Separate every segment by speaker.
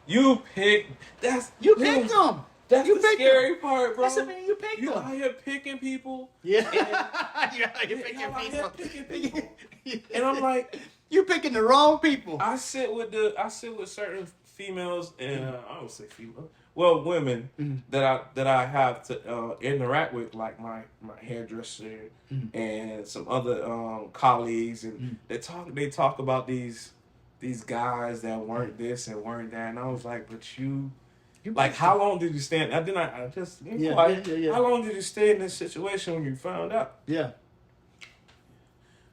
Speaker 1: You picked them. That's the scary part, bro.
Speaker 2: That's you picked them.
Speaker 1: You out here picking people.
Speaker 2: Yeah.
Speaker 1: You're picking people. And I'm like,
Speaker 2: you picking the wrong people.
Speaker 1: I sit with certain females, and I don't say female. Well, women that I have to interact with, like my hairdresser and some other colleagues, and they talk about these guys that weren't this and weren't that, and I was like, but you like, how long did you stay? I just quiet. How long did you stay in this situation when you found out?
Speaker 2: Yeah.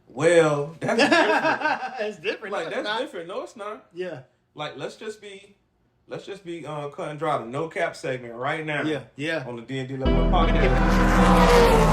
Speaker 1: Well, that's different.
Speaker 2: It's different.
Speaker 1: Like, that's different. No, it's not.
Speaker 2: Yeah.
Speaker 1: Like, let's just be cut and dry. The NoCap segment right now.
Speaker 2: Yeah.
Speaker 1: On the D&D Level Up Podcast.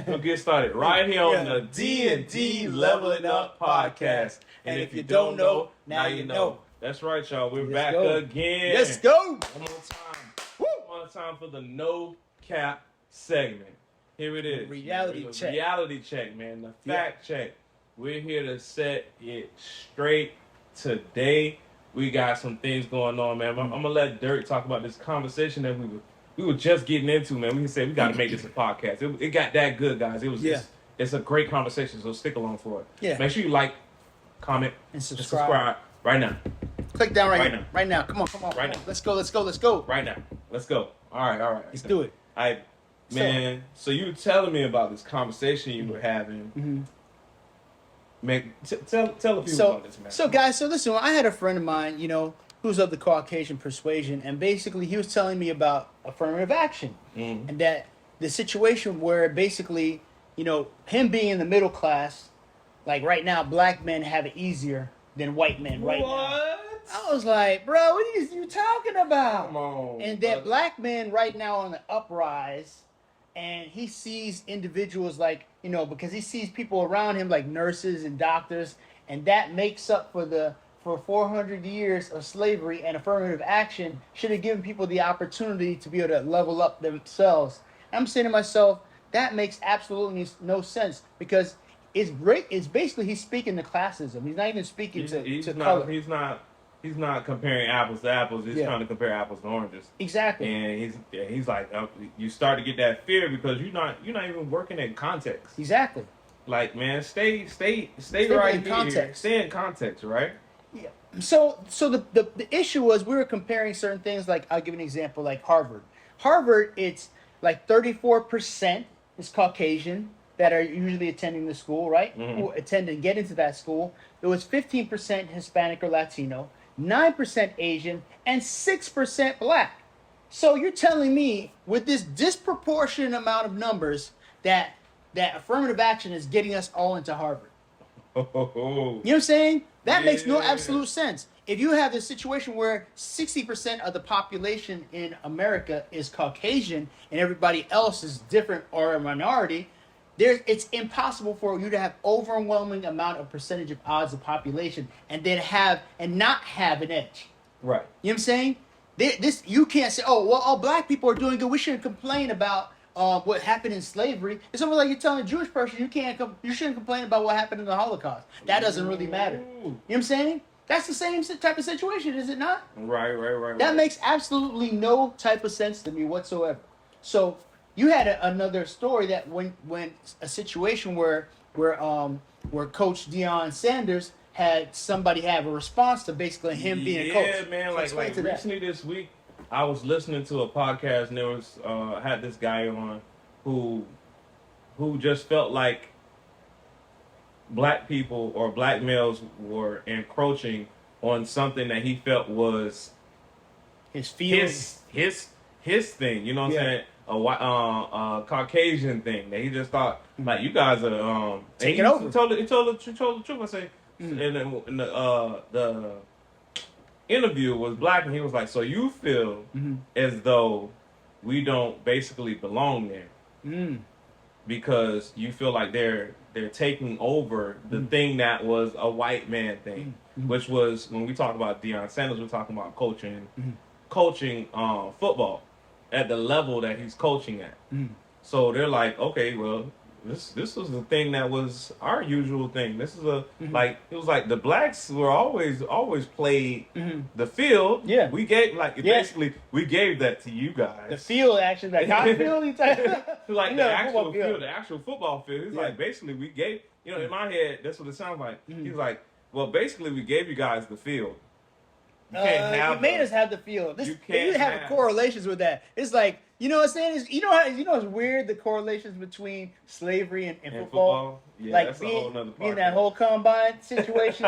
Speaker 1: We'll get started right here on the D&D Leveling Up Podcast. And if you don't know, now you know. That's right, y'all. We're back again.
Speaker 2: Let's go.
Speaker 1: One more time. One more time for the NoCap segment. Here it is.
Speaker 2: Reality check.
Speaker 1: Reality check, man. The fact check. We're here to set it straight today. We got some things going on, man. I'm gonna let Dirk talk about this conversation that we were just getting into, man. We said we got to make this a podcast. It got that good, guys. It's a great conversation, so stick along for it.
Speaker 2: Yeah.
Speaker 1: Make sure you like, comment,
Speaker 2: and subscribe
Speaker 1: right now.
Speaker 2: Click down right now. Come on.
Speaker 1: Right now.
Speaker 2: Let's go. Right now.
Speaker 1: Let's go. All right.
Speaker 2: Let's do it.
Speaker 1: Man, so you were telling me about this conversation you were having.
Speaker 2: Mm-hmm.
Speaker 1: Man, tell the people about this, man.
Speaker 2: So guys, listen, I had a friend of mine, who's of the Caucasian persuasion, and basically he was telling me about affirmative action, and that the situation where basically, him being in the middle class, like right now, black men have it easier than white men right now. I was like, bro, what are you talking about?
Speaker 1: Come on.
Speaker 2: And that black men right now on the uprise, and he sees individuals like, because he sees people around him like nurses and doctors, and that makes up for 400 years of slavery, and affirmative action should have given people the opportunity to be able to level up themselves. And I'm saying to myself, that makes absolutely no sense, because it's basically he's speaking to classism. He's not even speaking to color.
Speaker 1: He's not comparing apples to apples. He's trying to compare apples to oranges.
Speaker 2: Exactly.
Speaker 1: And he's like, you start to get that fear because you're not even working in context.
Speaker 2: Exactly.
Speaker 1: Like, man, stay right in context. Stay in context, right?
Speaker 2: Yeah. So the issue was we were comparing certain things. Like, I'll give an example, like Harvard. Harvard, it's like 34% is Caucasian that are usually attending the school, right?
Speaker 1: Mm-hmm.
Speaker 2: Who attend and get into that school. There was 15% Hispanic or Latino, 9% Asian, and 6% Black. So you're telling me with this disproportionate amount of numbers that affirmative action is getting us all into Harvard. You know what I'm saying? That makes no absolute sense. If you have this situation where 60% of the population in America is Caucasian and everybody else is different or a minority, it's impossible for you to have overwhelming amount of percentage of odds of population and then not have an edge.
Speaker 1: Right.
Speaker 2: You know what I'm saying? You can't say, all black people are doing good. We shouldn't complain about what happened in slavery. It's almost like you're telling a Jewish person you shouldn't complain about what happened in the Holocaust. That doesn't really matter. You know what I'm saying? That's the same type of situation, is it not?
Speaker 1: Right.
Speaker 2: That makes absolutely no type of sense to me whatsoever. So you had another story that when a situation where Coach Deion Sanders had somebody have a response to basically him being a coach.
Speaker 1: Yeah, man. Like recently this week, I was listening to a podcast and there was had this guy on who just felt like black people or black males were encroaching on something that he felt was
Speaker 2: his feelings,
Speaker 1: his thing. You know what I'm saying? A Caucasian thing that he just thought like you guys are
Speaker 2: taking over.
Speaker 1: He told the truth. I say, and the interview was black, and he was like, "So you feel as though we don't basically belong there because you feel like they're taking over the thing that was a white man thing, which was when we talk about Deion Sanders, we're talking about coaching football." at the level that he's coaching at. So they're like, okay, well, this was the thing that was our usual thing. This is like, it was like the blacks were always played the field.
Speaker 2: Yeah.
Speaker 1: We gave basically we gave that to you guys.
Speaker 2: The field, actually, like cotton field.
Speaker 1: Like the actual field, the actual football field. He's like, basically we gave, in my head, that's what it sounds like. He's like, well, basically we gave you guys the field. You can't have
Speaker 2: you made us have the field. You can't have correlations with that. It's like, you know what I'm saying? It's weird, the correlations between slavery and football.
Speaker 1: Yeah,
Speaker 2: like
Speaker 1: that's a whole nother part.
Speaker 2: Being that whole combine situation,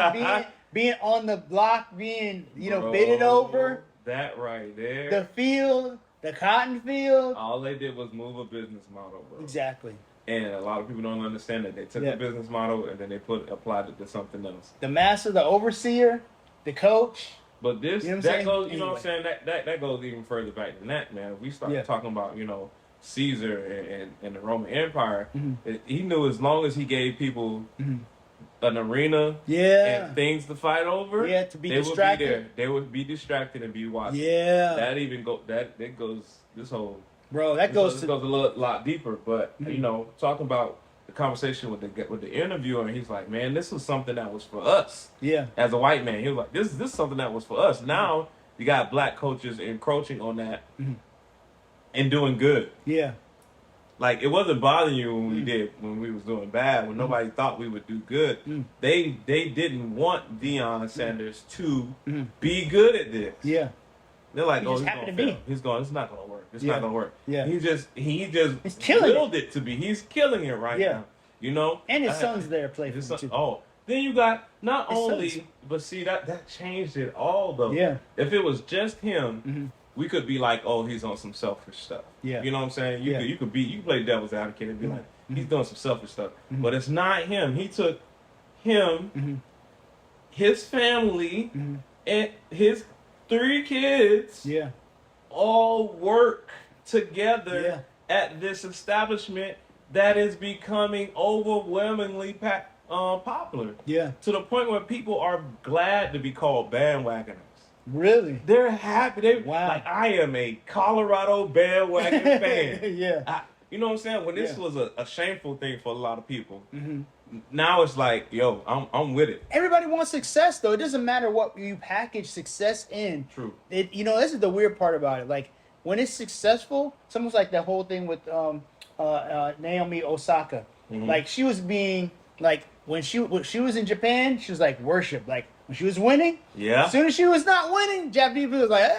Speaker 2: being on the block, being bidded over.
Speaker 1: That right there.
Speaker 2: The field, the cotton field.
Speaker 1: All they did was move a business model, bro.
Speaker 2: Exactly.
Speaker 1: And a lot of people don't understand that. They took the business model and then they applied it to something else.
Speaker 2: The master, the overseer, the coach.
Speaker 1: But this, that goes, what I'm saying? That goes even further back than that, man. We started talking about, Caesar and the Roman Empire. He knew as long as he gave people an arena and things to fight over,
Speaker 2: to be distracted.
Speaker 1: Would be there. They would be distracted and be watching.
Speaker 2: Yeah.
Speaker 1: That goes this whole...
Speaker 2: Bro, that goes
Speaker 1: a lot deeper. But, talking about the conversation with the interviewer, and he's like, man, this was something that was for us.
Speaker 2: Yeah.
Speaker 1: As a white man, he was like, this is something that was for us. Now you got black coaches encroaching on that and doing good.
Speaker 2: Yeah.
Speaker 1: Like, it wasn't bothering you when we was doing bad, when nobody thought we would do good. They didn't want Deion Sanders to be good at this.
Speaker 2: Yeah.
Speaker 1: They're like,
Speaker 2: he's
Speaker 1: going to fail. It's not going to work. It's not going to work.
Speaker 2: Yeah.
Speaker 1: He just
Speaker 2: he's killing
Speaker 1: willed it to be. He's killing it right now.
Speaker 2: And his son's there playing for him too.
Speaker 1: Oh, then you got not only, but see that changed it all though.
Speaker 2: Yeah.
Speaker 1: If it was just him, we could be like, oh, he's on some selfish stuff.
Speaker 2: Yeah.
Speaker 1: You know what I'm saying? You could play devil's advocate and be like, he's doing some selfish stuff. But it's not him. He took him, his family, and his 3 kids.
Speaker 2: Yeah.
Speaker 1: All work together at this establishment that is becoming overwhelmingly popular.
Speaker 2: Yeah.
Speaker 1: To the point where people are glad to be called bandwagoners.
Speaker 2: Really?
Speaker 1: They're happy.
Speaker 2: Wow.
Speaker 1: Like, I am a Colorado bandwagon fan.
Speaker 2: Yeah.
Speaker 1: You know what I'm saying? When this was a shameful thing for a lot of people, now it's like, yo, I'm with it.
Speaker 2: Everybody wants success, though. It doesn't matter what you package success in.
Speaker 1: True.
Speaker 2: This is the weird part about it. Like, when it's successful, it's almost like that whole thing with Naomi Osaka. Like, she was being, like, when she was in Japan, she was like worship. Like, when she was winning, as soon as she was not winning, Japanese people was like,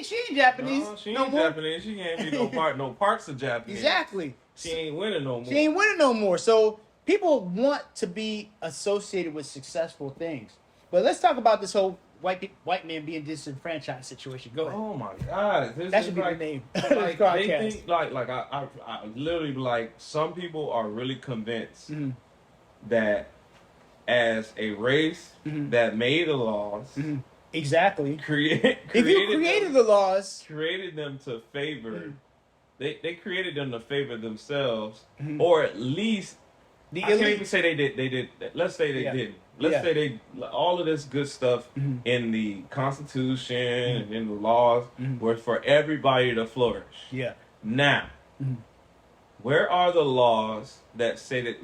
Speaker 2: she ain't Japanese.
Speaker 1: No, she ain't Japanese. She ain't be no parts of Japanese.
Speaker 2: Exactly.
Speaker 1: She ain't winning no more.
Speaker 2: She ain't winning no more. So people want to be associated with successful things. But let's talk about this whole white man being disenfranchised situation. Go ahead.
Speaker 1: Oh my God,
Speaker 2: that should be the name.
Speaker 1: Like, they think like I literally, like, some people are really convinced that as a race that made the laws,
Speaker 2: exactly,
Speaker 1: if you
Speaker 2: created the laws,
Speaker 1: created them to favor, they created them to favor themselves, or at least I can't even say they did. Let's say they didn't. Let's say they all of this good stuff in the Constitution and in the laws were for everybody to flourish.
Speaker 2: Yeah.
Speaker 1: Now, where are the laws that say that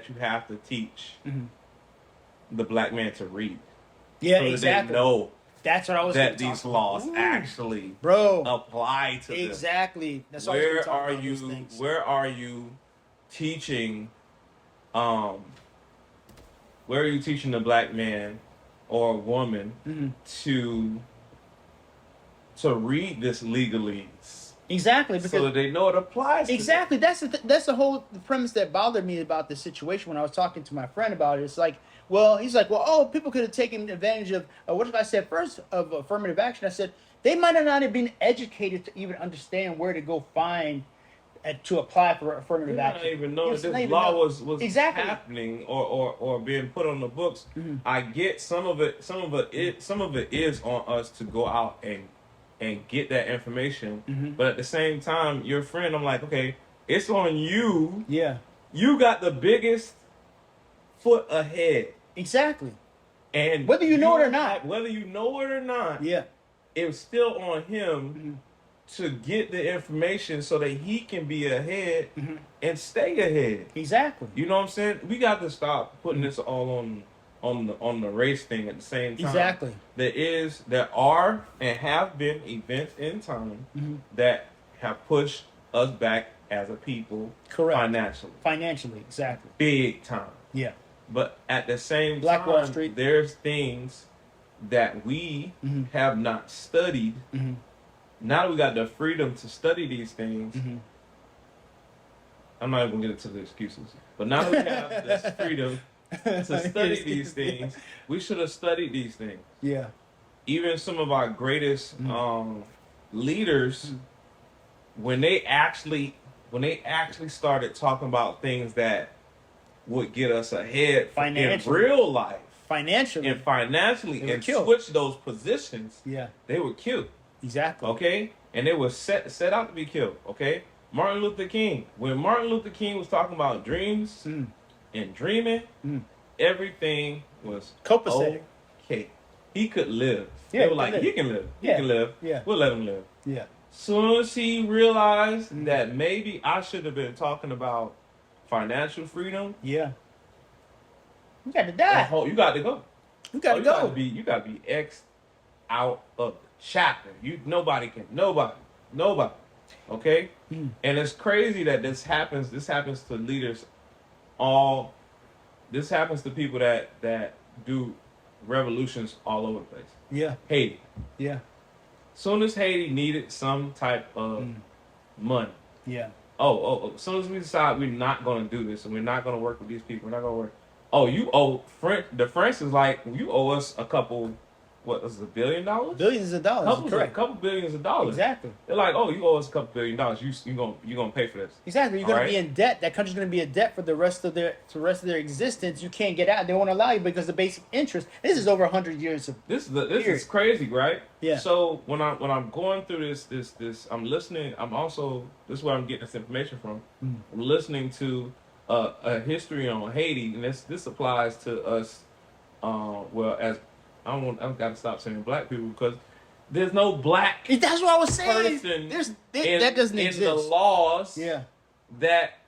Speaker 1: you have to teach the black man to read?
Speaker 2: Yeah,
Speaker 1: so
Speaker 2: exactly.
Speaker 1: They know
Speaker 2: that's what I was
Speaker 1: that these laws actually apply to them.
Speaker 2: Exactly. That's what
Speaker 1: where are you? Where are you teaching? Where are you teaching the black man or woman to read this legalese?
Speaker 2: Exactly,
Speaker 1: because so that they know it applies.
Speaker 2: Exactly, that's the whole premise that bothered me about the situation when I was talking to my friend about it. It's like, well, he's like, well, people could have taken advantage of what did I say first of affirmative action? I said they might have not have been educated to even understand where to go find to apply for affirmative action.
Speaker 1: I didn't even know that this law was happening or being put on the books. I get some of it is on us to go out and get that information. But at the same time, your friend, I'm like, okay, it's on you.
Speaker 2: Yeah.
Speaker 1: You got the biggest foot ahead.
Speaker 2: Exactly.
Speaker 1: And
Speaker 2: whether you know it or not.
Speaker 1: Whether you know it or not.
Speaker 2: Yeah.
Speaker 1: It was still on him to get the information so that he can be ahead and stay ahead.
Speaker 2: Exactly.
Speaker 1: You know what I'm saying? We got to stop putting this all on the race thing at the same time.
Speaker 2: Exactly.
Speaker 1: There are and have been events in time that have pushed us back as a people.
Speaker 2: Correct.
Speaker 1: Financially,
Speaker 2: exactly.
Speaker 1: big time.
Speaker 2: Yeah.
Speaker 1: But at the same
Speaker 2: Black
Speaker 1: time,
Speaker 2: Wall Street.
Speaker 1: there's things that we have not studied. Now that we got the freedom to study these things, I'm not even going to get into the excuses. But now that we have this freedom to study these things, we should have studied these things.
Speaker 2: Yeah.
Speaker 1: Even some of our greatest leaders, when they actually started talking about things that would get us ahead in real life, financially, and switch those positions, they were killed.
Speaker 2: Exactly.
Speaker 1: Okay? And they were set out to be killed. Okay? Martin Luther King. When Martin Luther King was talking about dreams and dreaming, everything was
Speaker 2: copacetic.
Speaker 1: Okay. He could live.
Speaker 2: Yeah,
Speaker 1: they were like, he can live. He can live.
Speaker 2: Yeah.
Speaker 1: We'll let him live.
Speaker 2: Yeah.
Speaker 1: Soon as he realized that maybe I should have been talking about financial freedom.
Speaker 2: Yeah. You got to die.
Speaker 1: You got to go.
Speaker 2: You got to go.
Speaker 1: You got to be X'd out of the chapter. Nobody. Okay? And it's crazy that this happens to leaders this happens to people that do revolutions all over the place.
Speaker 2: Yeah.
Speaker 1: Haiti.
Speaker 2: Yeah.
Speaker 1: Soon as Haiti needed some type of money.
Speaker 2: Yeah.
Speaker 1: As soon as we decide we're not going to do this and we're not going to work with these people, we're not going to work. Oh, you owe the French is like, you owe us a couple, what is it, $1 billion?
Speaker 2: Billions of dollars. Correct.
Speaker 1: A couple billions of dollars.
Speaker 2: Exactly. They're
Speaker 1: like, oh, you owe us a couple $1 billion. You gonna pay for this.
Speaker 2: Exactly. You're gonna be in debt. That country's gonna be in debt for the rest of their existence. You can't get out. They won't allow you because the basic interest. This is over 100 years of.
Speaker 1: This is crazy, right?
Speaker 2: Yeah.
Speaker 1: So when I'm going through this, I'm listening. This is where I'm getting this information from. I'm listening to a history on Haiti, and this applies to us. As I've got to stop saying black people because there's no black.
Speaker 2: That's what I was saying. That doesn't exist
Speaker 1: in the laws.
Speaker 2: Yeah.
Speaker 1: That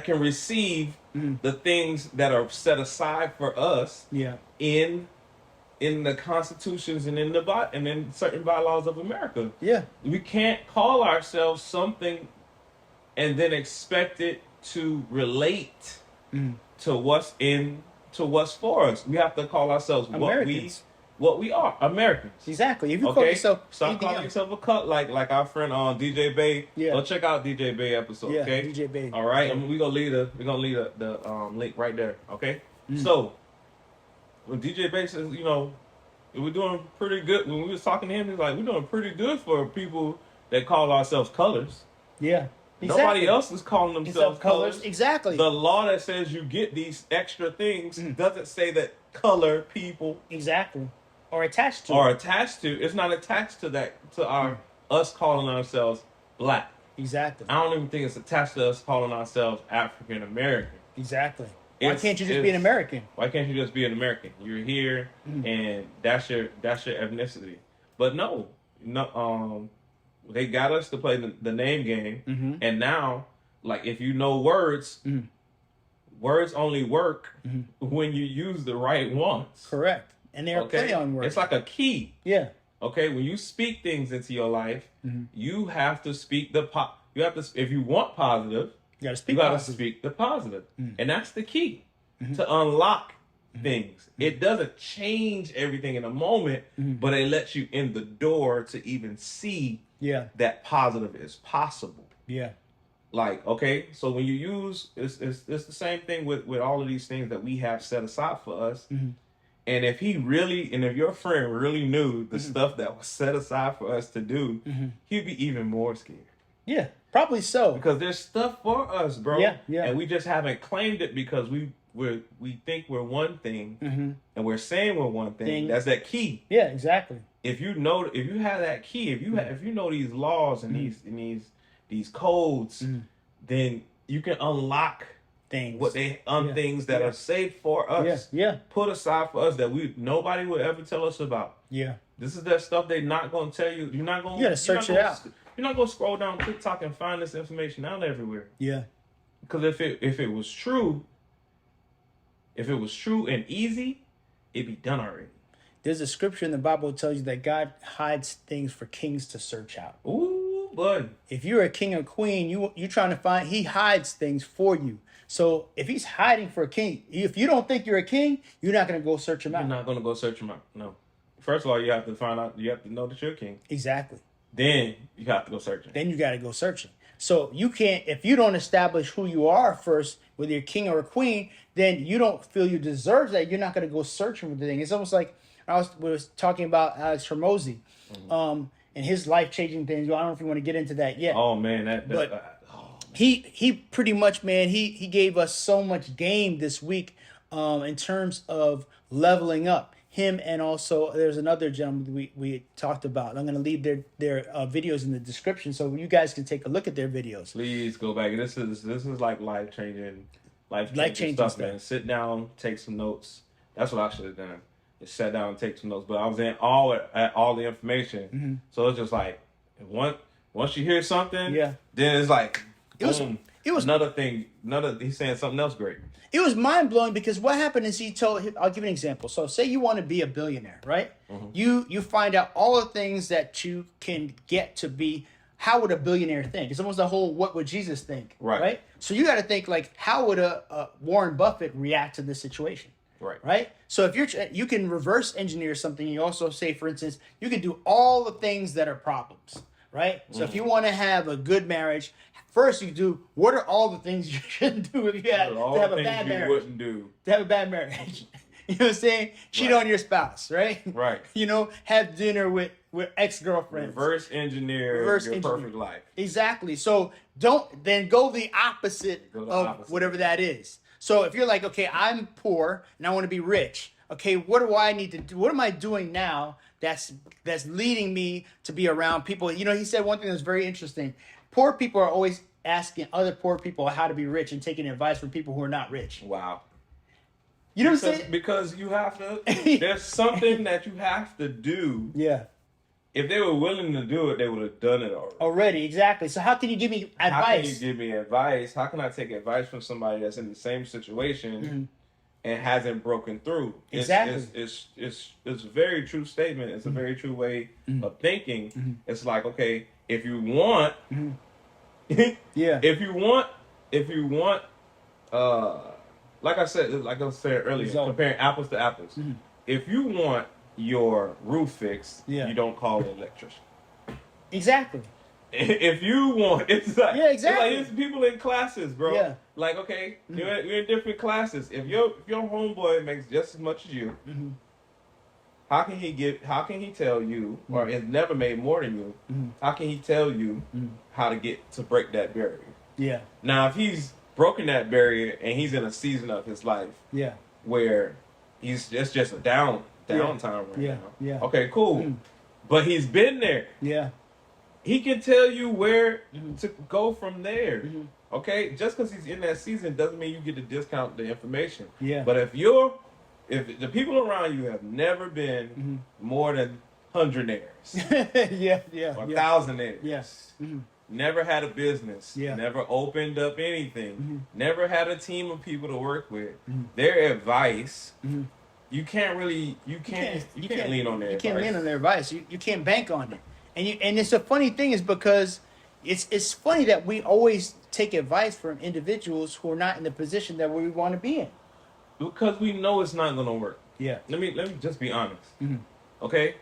Speaker 1: can receive the things that are set aside for us.
Speaker 2: Yeah.
Speaker 1: In the constitutions and in certain bylaws of America.
Speaker 2: Yeah.
Speaker 1: We can't call ourselves something and then expect it to relate to what's for us. We have to call ourselves
Speaker 2: Americans.
Speaker 1: what we are, Americans.
Speaker 2: Exactly. If you call yourself
Speaker 1: stop calling yourself a cut like our friend on DJ Bay.
Speaker 2: Yeah.
Speaker 1: Go check out DJ Bay episode.
Speaker 2: Yeah,
Speaker 1: okay.
Speaker 2: DJ Bay.
Speaker 1: All right. We're gonna leave the link right there. Okay. So when DJ Bay says, we're doing pretty good. When we was talking to him, he's like, we're doing pretty good for people that call ourselves colors.
Speaker 2: Yeah. Exactly.
Speaker 1: Nobody else is calling themselves colors.
Speaker 2: Exactly.
Speaker 1: The law that says you get these extra things doesn't say that color people
Speaker 2: are attached to.
Speaker 1: It's not attached to that us calling ourselves black.
Speaker 2: Exactly.
Speaker 1: I don't even think it's attached to us calling ourselves African American.
Speaker 2: Exactly. Why can't you just be an American?
Speaker 1: Why can't you just be an American? You're here and that's your ethnicity. But no, they got us to play the name game, and now, like, if you know words, words only work when you use the right ones.
Speaker 2: Correct, and they're play on words.
Speaker 1: It's like a key.
Speaker 2: Yeah.
Speaker 1: Okay, when you speak things into your life, you have to speak if you want positive,
Speaker 2: you
Speaker 1: got to speak the positive, and that's the key to unlock things. It doesn't change everything in a moment, but it lets you in the door to even see that positive is possible.
Speaker 2: Yeah.
Speaker 1: Like, okay, so when you use, it's the same thing with all of these things that we have set aside for us. And if your friend really knew the stuff that was set aside for us to do, he'd be even more scared.
Speaker 2: Yeah, probably so.
Speaker 1: Because there's stuff for us, bro.
Speaker 2: Yeah.
Speaker 1: And we just haven't claimed it because we think we're one thing, and we're saying we're one thing. That's that key.
Speaker 2: Yeah, exactly.
Speaker 1: If you have that key, if you know these laws and these codes, then you can unlock
Speaker 2: things.
Speaker 1: Things that are safe for us.
Speaker 2: Yeah.
Speaker 1: Put aside for us that nobody would ever tell us about.
Speaker 2: Yeah.
Speaker 1: This is that stuff they're not gonna tell you. You're not gonna.
Speaker 2: You gotta search it out.
Speaker 1: You're not gonna scroll down TikTok and find this information out everywhere.
Speaker 2: Yeah.
Speaker 1: Because if it was true and easy, it'd be done already.
Speaker 2: There's a scripture in the Bible that tells you that God hides things for kings to search out.
Speaker 1: Ooh, bud.
Speaker 2: If you're a king or queen, you're trying to find, he hides things for you. So if he's hiding for a king, if you don't think you're a king, you're not going to go search him out.
Speaker 1: You're not going to go search him out. No. First of all, you have to find out, you have to know that you're a king.
Speaker 2: Exactly.
Speaker 1: Then you have to go searching.
Speaker 2: Then you got to go searching. So you can't, if you don't establish who you are first, whether you're king or a queen, then you don't feel you deserve that. You're not going to go searching for the thing. It's almost like we was talking about Alex Hormozy, and his life-changing things. Well, I don't know if you want to get into that yet.
Speaker 1: Oh, man.
Speaker 2: He pretty much, man, he gave us so much game this week in terms of leveling up. Him and also there's another gentleman we talked about. I'm going to leave their videos in the description so you guys can take a look at their videos.
Speaker 1: Please go back. This is like life changing stuff, man. Sit down, take some notes. That's what I should have done. Just sat down and take some notes. But I was in all the information,
Speaker 2: Mm-hmm.
Speaker 1: so it's just like once you hear something,
Speaker 2: yeah,
Speaker 1: then it's like boom.
Speaker 2: It was
Speaker 1: another thing. He's saying something else great.
Speaker 2: It was mind blowing because what happened is I'll give you an example. So say you want to be a billionaire, right? Mm-hmm. You find out all the things that you can get to be. How would a billionaire think? It's almost the whole what would Jesus think, right? So you got to think like how would a Warren Buffett react to this situation? Right. So if you can reverse engineer something, you also say, for instance, you can do all the things that are problems, right? So if you want to have a good marriage, first you do what are all the things you shouldn't do if you have to have a bad marriage?
Speaker 1: Wouldn't do
Speaker 2: to have a bad marriage. You know what I'm saying? Cheat on your spouse, right?
Speaker 1: Right.
Speaker 2: Have dinner with ex-girlfriends.
Speaker 1: Reverse engineer your perfect life.
Speaker 2: Exactly. So don't then go the opposite of whatever that is. So if you're like, okay, I'm poor and I want to be rich. Okay, what do I need to do? What am I doing now that's leading me to be around people? He said one thing that's very interesting. Poor people are always asking other poor people how to be rich and taking advice from people who are not rich.
Speaker 1: Wow.
Speaker 2: You know what I'm saying?
Speaker 1: Because you have to, there's something that you have to do.
Speaker 2: Yeah.
Speaker 1: If they were willing to do it, they would have done it already.
Speaker 2: Exactly. So how can you give me advice?
Speaker 1: How can you give me advice? How can I take advice from somebody that's in the same situation and hasn't broken through?
Speaker 2: Exactly.
Speaker 1: It's a very true statement. It's a very true way of thinking. It's like, okay, if you want, if you want, like I said earlier, comparing apples to apples. If you want your roof fixed, you don't call the electrician. Exactly. If you want, it's like
Speaker 2: exactly.
Speaker 1: It's like it's people in classes, bro. Yeah. Like, okay, you're in different classes. If your homeboy makes just as much as you, how can he tell you, or has never made more than you? How can he tell you how to break that barrier? Yeah. Now, if he's broken that barrier and he's in a season of his life, where it's just a downtime right now. Yeah. Okay, cool. But he's been there. Yeah. He can tell you where to go from there. Okay? Just because he's in that season doesn't mean you get to discount the information. Yeah. But if the people around you have never been more than hundredaires. Or thousandaires. Yes. Never had a business. Yeah. Never opened up anything. Never had a team of people to work with. Their advice, you can't lean on their advice. You can't lean on their advice. You can't bank on it. And it's a funny thing is because it's funny that we always take advice from individuals who are not in the position that we want to be in. Because we know it's not going to work. Yeah. Let me just be honest. Okay?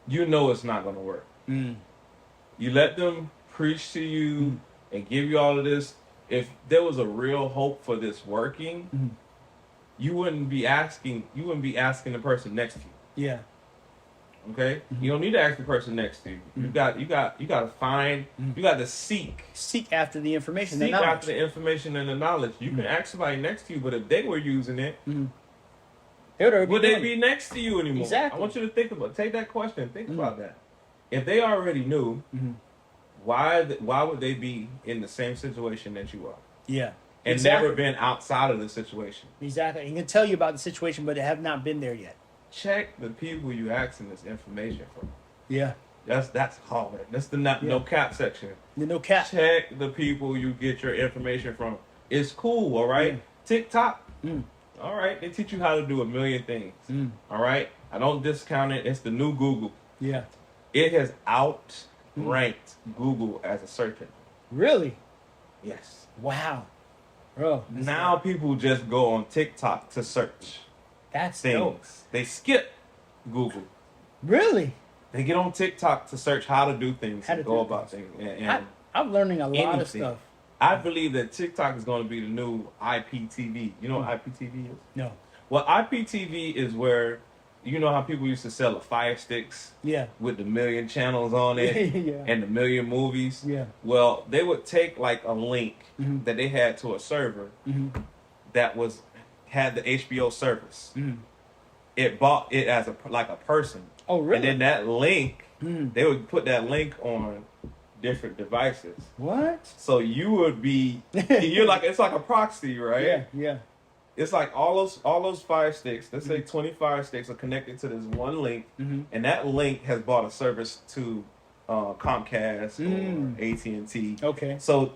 Speaker 1: You know it's not going to work. You let them preach to you and give you all of this. If there was a real hope for this working, you wouldn't be asking the person next to you. Yeah. Okay? You don't need to ask the person next to you. You got to find, you got to seek after the information. Seek after the information and the knowledge. You can ask somebody next to you, but if they were using it, would they be next to you anymore? Exactly. I want you to take that question, think about that. If they already knew, why would they be in the same situation that you are? Yeah. And never been outside of the situation. Exactly. He can tell you about the situation, but they have not been there yet. check the people you asking this information from.
Speaker 2: Yeah.
Speaker 1: That's hard. That's the no cap section.
Speaker 2: The no cap.
Speaker 1: Check the people you get your information from. It's cool, all right? TikTok, all right? They teach you how to do a million things, all right? I don't discount it. It's the new Google.
Speaker 2: Yeah.
Speaker 1: It has outranked Google as a search engine.
Speaker 2: Really?
Speaker 1: Yes.
Speaker 2: Wow. Bro.
Speaker 1: Now people just go on TikTok to search.
Speaker 2: That's
Speaker 1: things.
Speaker 2: dope.
Speaker 1: They skip Google.
Speaker 2: Really?
Speaker 1: They get on TikTok to search how to do things and go about things. And
Speaker 2: I'm learning a lot of stuff.
Speaker 1: I believe that TikTok is going to be the new IPTV. You know what IPTV is?
Speaker 2: No.
Speaker 1: Well, IPTV is where, you know how people used to sell the Fire Sticks?
Speaker 2: Yeah.
Speaker 1: With the million channels on it and the million movies?
Speaker 2: Yeah.
Speaker 1: Well, they would take like a link that they had to a server that had the HBO service. It bought it as like a person.
Speaker 2: Oh, really?
Speaker 1: And then that link, they would put that link on different devices.
Speaker 2: What?
Speaker 1: So you would be, it's like a proxy, right?
Speaker 2: Yeah, yeah.
Speaker 1: It's like all those Fire Sticks, let's say 20 Fire Sticks are connected to this one link, and that link has bought a service to Comcast or AT&T.
Speaker 2: Okay.
Speaker 1: So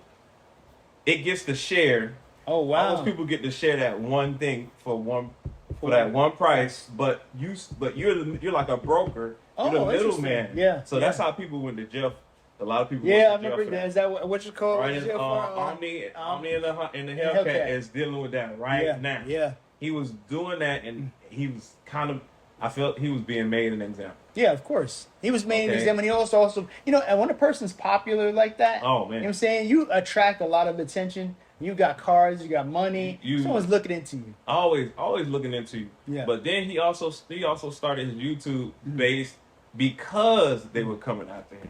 Speaker 1: it gets to share.
Speaker 2: Oh, wow.
Speaker 1: All those people get to share that one thing for that one price, but you're like a broker. You're the middleman.
Speaker 2: Yeah.
Speaker 1: So that's how people went to jail. A lot of people.
Speaker 2: Yeah, I remember that. Is that what you call
Speaker 1: right,
Speaker 2: it?
Speaker 1: Omni in the Hellcat is dealing with that now.
Speaker 2: Yeah.
Speaker 1: He was doing that, and he was I felt he was being made an example.
Speaker 2: Yeah, of course. He was made an example. And he also, and when a person's popular like that,
Speaker 1: oh man,
Speaker 2: you know what I'm saying? You attract a lot of attention. You got cars, you got money. Someone's looking into you.
Speaker 1: Always looking into you.
Speaker 2: Yeah.
Speaker 1: But then he also started his YouTube based because they were coming after him.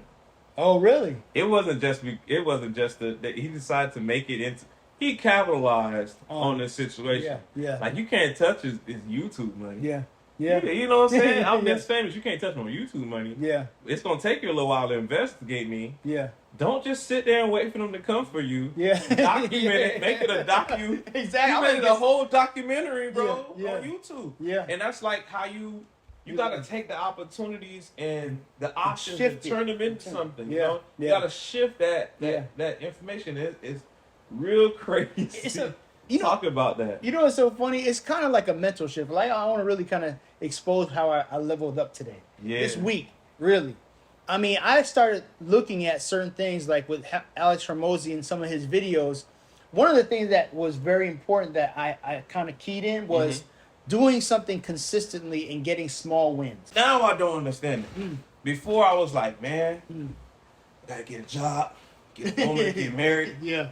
Speaker 2: Oh, really?
Speaker 1: It wasn't just that he decided to make it into. He capitalized on this situation.
Speaker 2: Yeah.
Speaker 1: Like you can't touch his YouTube money.
Speaker 2: Yeah.
Speaker 1: You know what I'm saying? I'm this famous. You can't touch my YouTube money.
Speaker 2: Yeah.
Speaker 1: It's gonna take you a little while to investigate me.
Speaker 2: Yeah.
Speaker 1: Don't just sit there and wait for them to come for you.
Speaker 2: Yeah.
Speaker 1: Document it. Make it a docu.
Speaker 2: Exactly.
Speaker 1: You made it a whole documentary, bro, on
Speaker 2: YouTube.
Speaker 1: Yeah. And that's like how you gotta take the opportunities and the options and turn them into something. You know? You gotta shift that information. Is real crazy. Talk about that.
Speaker 2: You know what's so funny? It's kind of like a mental shift. Like I want to really kind of expose how I leveled up today.
Speaker 1: Yeah.
Speaker 2: This week, really. I mean, I started looking at certain things like with Alex Hormozy and some of his videos. One of the things that was very important that I kind of keyed in was doing something consistently and getting small wins.
Speaker 1: Now I don't understand it. Before I was like, man, I gotta get a job, get a woman, get married.
Speaker 2: Yeah.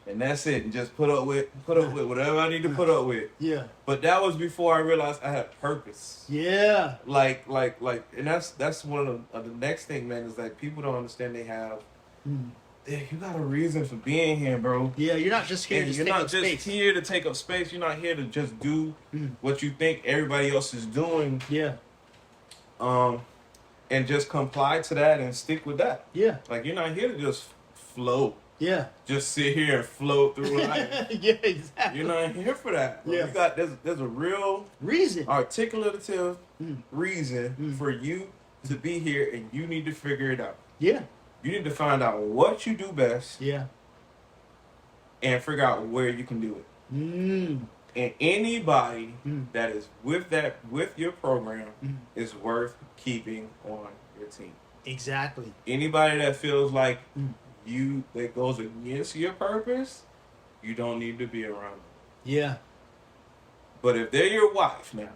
Speaker 1: And that's it. And just put up with whatever I need to put up with.
Speaker 2: Yeah.
Speaker 1: But that was before I realized I had purpose.
Speaker 2: Yeah.
Speaker 1: Like, and that's one of the next thing, man, is like people don't understand they have. You got a reason for being here, bro.
Speaker 2: Yeah, you're not just here.
Speaker 1: You're not just here to take up space. You're not here to just do what you think everybody else is doing.
Speaker 2: Yeah.
Speaker 1: And just comply to that and stick with that.
Speaker 2: Yeah.
Speaker 1: Like you're not here to just float.
Speaker 2: Yeah.
Speaker 1: Just sit here and float through life.
Speaker 2: Yeah, exactly.
Speaker 1: You're not here for that. Bro.
Speaker 2: Yeah.
Speaker 1: There's a real
Speaker 2: reason,
Speaker 1: articulative reason for you to be here, and you need to figure it out.
Speaker 2: Yeah.
Speaker 1: You need to find out what you do best.
Speaker 2: Yeah.
Speaker 1: And figure out where you can do it. And anybody that is with your program is worth keeping on your team.
Speaker 2: Exactly.
Speaker 1: Anybody that feels like that goes against your purpose, you don't need to be around them.
Speaker 2: Yeah.
Speaker 1: But if they're your wife now,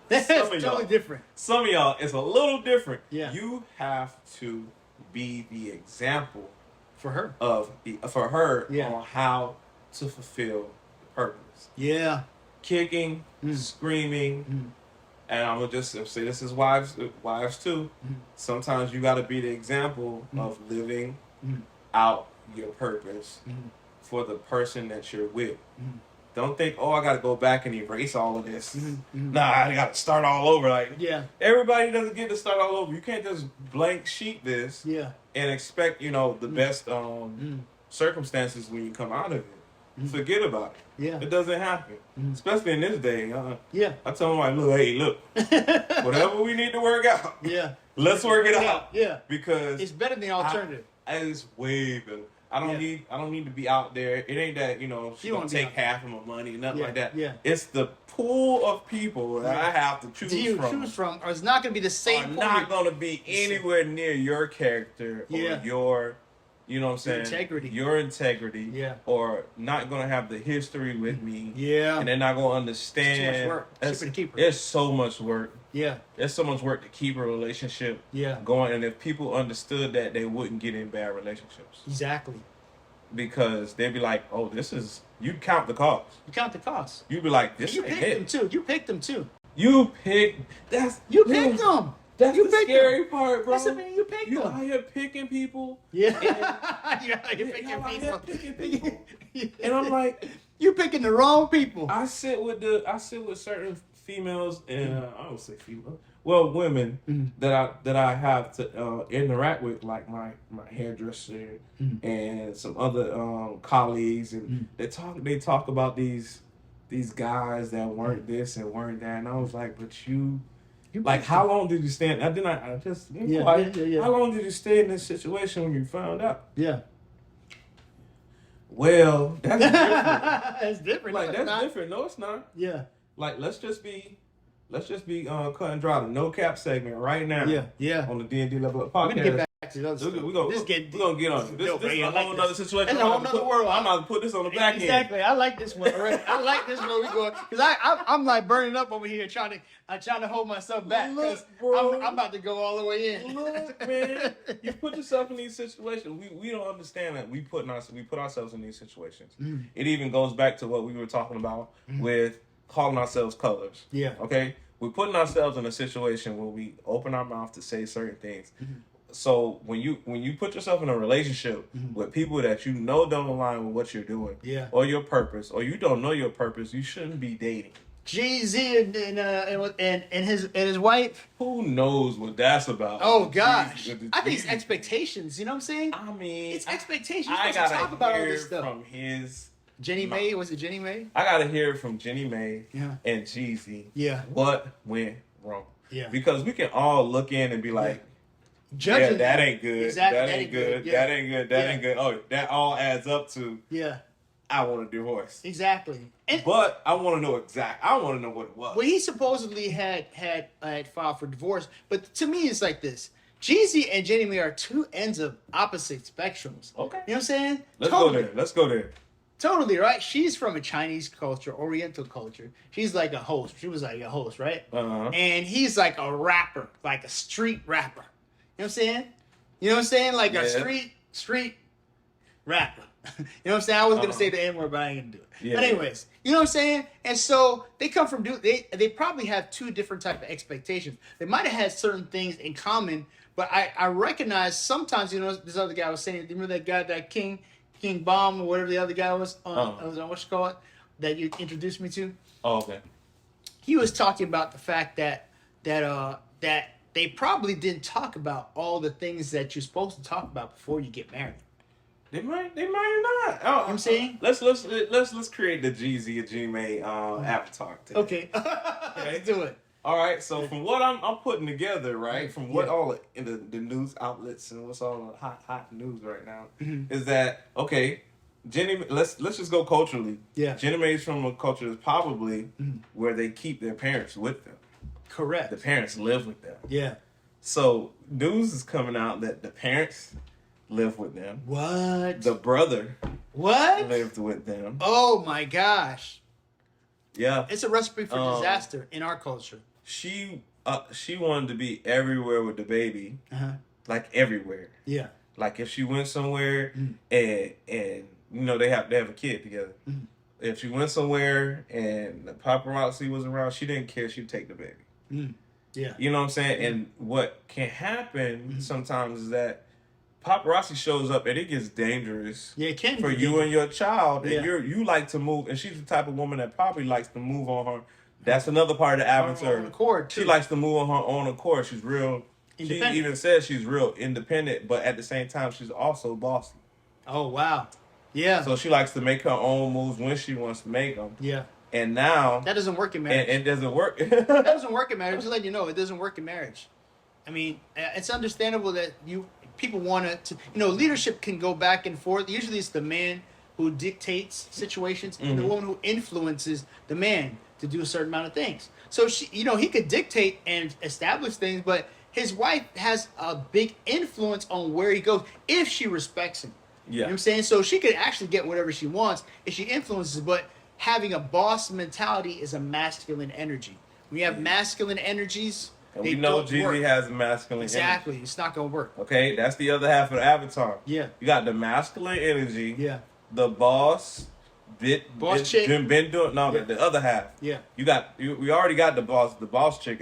Speaker 2: that's totally different.
Speaker 1: Some of y'all, it's a little different.
Speaker 2: Yeah.
Speaker 1: You have to be the example
Speaker 2: for her
Speaker 1: on how to fulfill the purpose.
Speaker 2: Yeah.
Speaker 1: Kicking, screaming, and I'm gonna just say this is wives too. Sometimes you got to be the example of living out your purpose for the person that you're with. Don't think, I got to go back and erase all of this. Nah, I got to start all over. Like, everybody doesn't get to start all over. You can't just blank sheet this and expect, the best circumstances when you come out of it. forget about it.
Speaker 2: Yeah.
Speaker 1: It doesn't happen, especially in this day.
Speaker 2: Yeah.
Speaker 1: I tell them like, look, whatever we need to work out,
Speaker 2: Yeah.
Speaker 1: let's work it out.
Speaker 2: Yeah.
Speaker 1: Because
Speaker 2: it's better than the alternative.
Speaker 1: It's way better. I don't need to be out there. It ain't that, she gonna take half of my money, nothing like that.
Speaker 2: Yeah.
Speaker 1: It's the pool of people that I have to choose from.
Speaker 2: Or it's not gonna be the same.
Speaker 1: Are not gonna be anywhere near your character or your, you know what I'm saying? Your integrity.
Speaker 2: Yeah.
Speaker 1: Or not gonna have the history with me.
Speaker 2: Yeah.
Speaker 1: And they're not gonna understand.
Speaker 2: It's too much work.
Speaker 1: It's so much work.
Speaker 2: Yeah.
Speaker 1: There's so much work to keep a relationship going, and if people understood that, they wouldn't get in bad relationships.
Speaker 2: Exactly.
Speaker 1: Because they'd be like, "Oh, this is." You count the costs.
Speaker 2: You count the costs.
Speaker 1: You'd be like, "This."
Speaker 2: You picked them too. You picked them too.
Speaker 1: You picked.
Speaker 2: You picked them.
Speaker 1: That's the scary part, bro.
Speaker 2: That's the thing. You picked them.
Speaker 1: You out here picking people.
Speaker 2: Yeah. You're picking people.
Speaker 1: And I'm like,
Speaker 2: you picking the wrong people.
Speaker 1: I sit with certain females, and I don't say female. Well, women that I have to interact with, like my hairdresser and some other colleagues, and they talk about these guys that weren't this and weren't that, and I was like, but you like, how long did you stay in? How long did you stay in this situation when you found out?
Speaker 2: Yeah.
Speaker 1: Well, that's different.
Speaker 2: That's different.
Speaker 1: Like, that's different. No, it's not.
Speaker 2: Yeah.
Speaker 1: Like, let's just be cut and dry the NoCap segment right now.
Speaker 2: Yeah.
Speaker 1: On the D&D Level Up
Speaker 2: We're
Speaker 1: podcast.
Speaker 2: gonna get back to the other stuff.
Speaker 1: We're gonna get on it. This is a whole other situation.
Speaker 2: It's a whole other world.
Speaker 1: I'm about to put this on the back end.
Speaker 2: Exactly. I like this one already. I like this one. We going because I'm like burning up over here trying to hold myself back because I'm about to go all the way in.
Speaker 1: Look, man, you put yourself in these situations. We don't understand that we put ourselves in these situations. It even goes back to what we were talking about with calling ourselves colors.
Speaker 2: Yeah.
Speaker 1: Okay. We're putting ourselves in a situation where we open our mouth to say certain things. So when you put yourself in a relationship with people that you know don't align with what you're doing, or your purpose, or you don't know your purpose, you shouldn't be dating.
Speaker 2: Jeezy and his wife.
Speaker 1: Who knows what that's about?
Speaker 2: Oh gosh, I think it's expectations. You know what I'm saying?
Speaker 1: I mean,
Speaker 2: it's expectations.
Speaker 1: I
Speaker 2: gotta
Speaker 1: talk
Speaker 2: about all
Speaker 1: hear
Speaker 2: this stuff.
Speaker 1: from his.
Speaker 2: Jenny Mai, was it Jenny Mai?
Speaker 1: I gotta hear from Jenny Mai and Jeezy. What went wrong? Because we can all look in and be like,
Speaker 2: judging
Speaker 1: that ain't good.
Speaker 2: Exactly.
Speaker 1: That ain't good. That ain't good. That ain't good. Oh, that all adds up to I want a divorce.
Speaker 2: Exactly.
Speaker 1: But I want to know I want to know what it was.
Speaker 2: Well, he supposedly had filed for divorce, but to me, it's like this. Jeezy and Jenny Mai are two ends of opposite spectrums.
Speaker 1: Okay.
Speaker 2: You know what I'm saying?
Speaker 1: Let's go there.
Speaker 2: Totally, right? She's from a Chinese culture, Oriental culture. She's like a host. She was like a host, right? And he's like a rapper, like a street rapper. You know what I'm saying? You know what I'm saying? Like a street rapper. You know what I'm saying? I was going to say the N-word, but I ain't going to do it. But anyways, you know what I'm saying? And so they come from, they probably have two different type of expectations. They might have had certain things in common, but I recognize sometimes, this other guy was saying, remember that guy, that King Bomb or whatever the other guy was on what you call it, that you introduced me to?
Speaker 1: Oh, okay.
Speaker 2: He was talking about the fact that they probably didn't talk about all the things that you're supposed to talk about before you get married.
Speaker 1: They might not. Oh,
Speaker 2: you know what I'm saying?
Speaker 1: Let's create the Jeezy and Jenny Mai avatar today.
Speaker 2: Okay. Let's do it.
Speaker 1: All right, so from what I'm putting together, right, from what all in the news outlets and what's all the hot news right now, is that okay? Jenny, let's just go culturally.
Speaker 2: Yeah,
Speaker 1: Jenny Mai's from a culture that's probably where they keep their parents with them.
Speaker 2: Correct.
Speaker 1: The parents live with them.
Speaker 2: Yeah.
Speaker 1: So news is coming out that the parents live with them.
Speaker 2: What?
Speaker 1: The brother lived with them.
Speaker 2: Oh my gosh.
Speaker 1: Yeah.
Speaker 2: It's a recipe for disaster in our culture.
Speaker 1: She wanted to be everywhere with the baby, like everywhere.
Speaker 2: Yeah.
Speaker 1: Like if she went somewhere and they have a kid together. If she went somewhere and the paparazzi was around, she didn't care. She'd take the baby.
Speaker 2: Yeah.
Speaker 1: You know what I'm saying? And what can happen sometimes is that paparazzi shows up and it gets dangerous.
Speaker 2: Yeah, it can
Speaker 1: for you and your child. And you like to move, and she's the type of woman that probably likes to move on her. That's another part of the avatar. She likes to move on her own accord. She's real. She even says she's real independent, but at the same time, she's also bossy.
Speaker 2: Oh wow. Yeah.
Speaker 1: So she likes to make her own moves when she wants to make them.
Speaker 2: Yeah.
Speaker 1: And now
Speaker 2: that doesn't work in marriage.
Speaker 1: It doesn't work.
Speaker 2: That doesn't work in marriage. Just letting you know, it doesn't work in marriage. I mean, it's understandable that people want to, leadership can go back and forth. Usually it's the man who dictates situations and the woman who influences the man to do a certain amount of things. So he could dictate and establish things, but his wife has a big influence on where he goes if she respects him.
Speaker 1: Yeah.
Speaker 2: You know what I'm saying? So she could actually get whatever she wants if she influences, but having a boss mentality is a masculine energy. When you have masculine energies,
Speaker 1: and we know Jeezy has a masculine
Speaker 2: exactly.
Speaker 1: energy.
Speaker 2: It's not going to work.
Speaker 1: Okay, that's the other half of the avatar.
Speaker 2: Yeah.
Speaker 1: You got the masculine energy.
Speaker 2: Yeah.
Speaker 1: The boss.
Speaker 2: Chick.
Speaker 1: Been doing the other half.
Speaker 2: Yeah.
Speaker 1: We already got the boss chick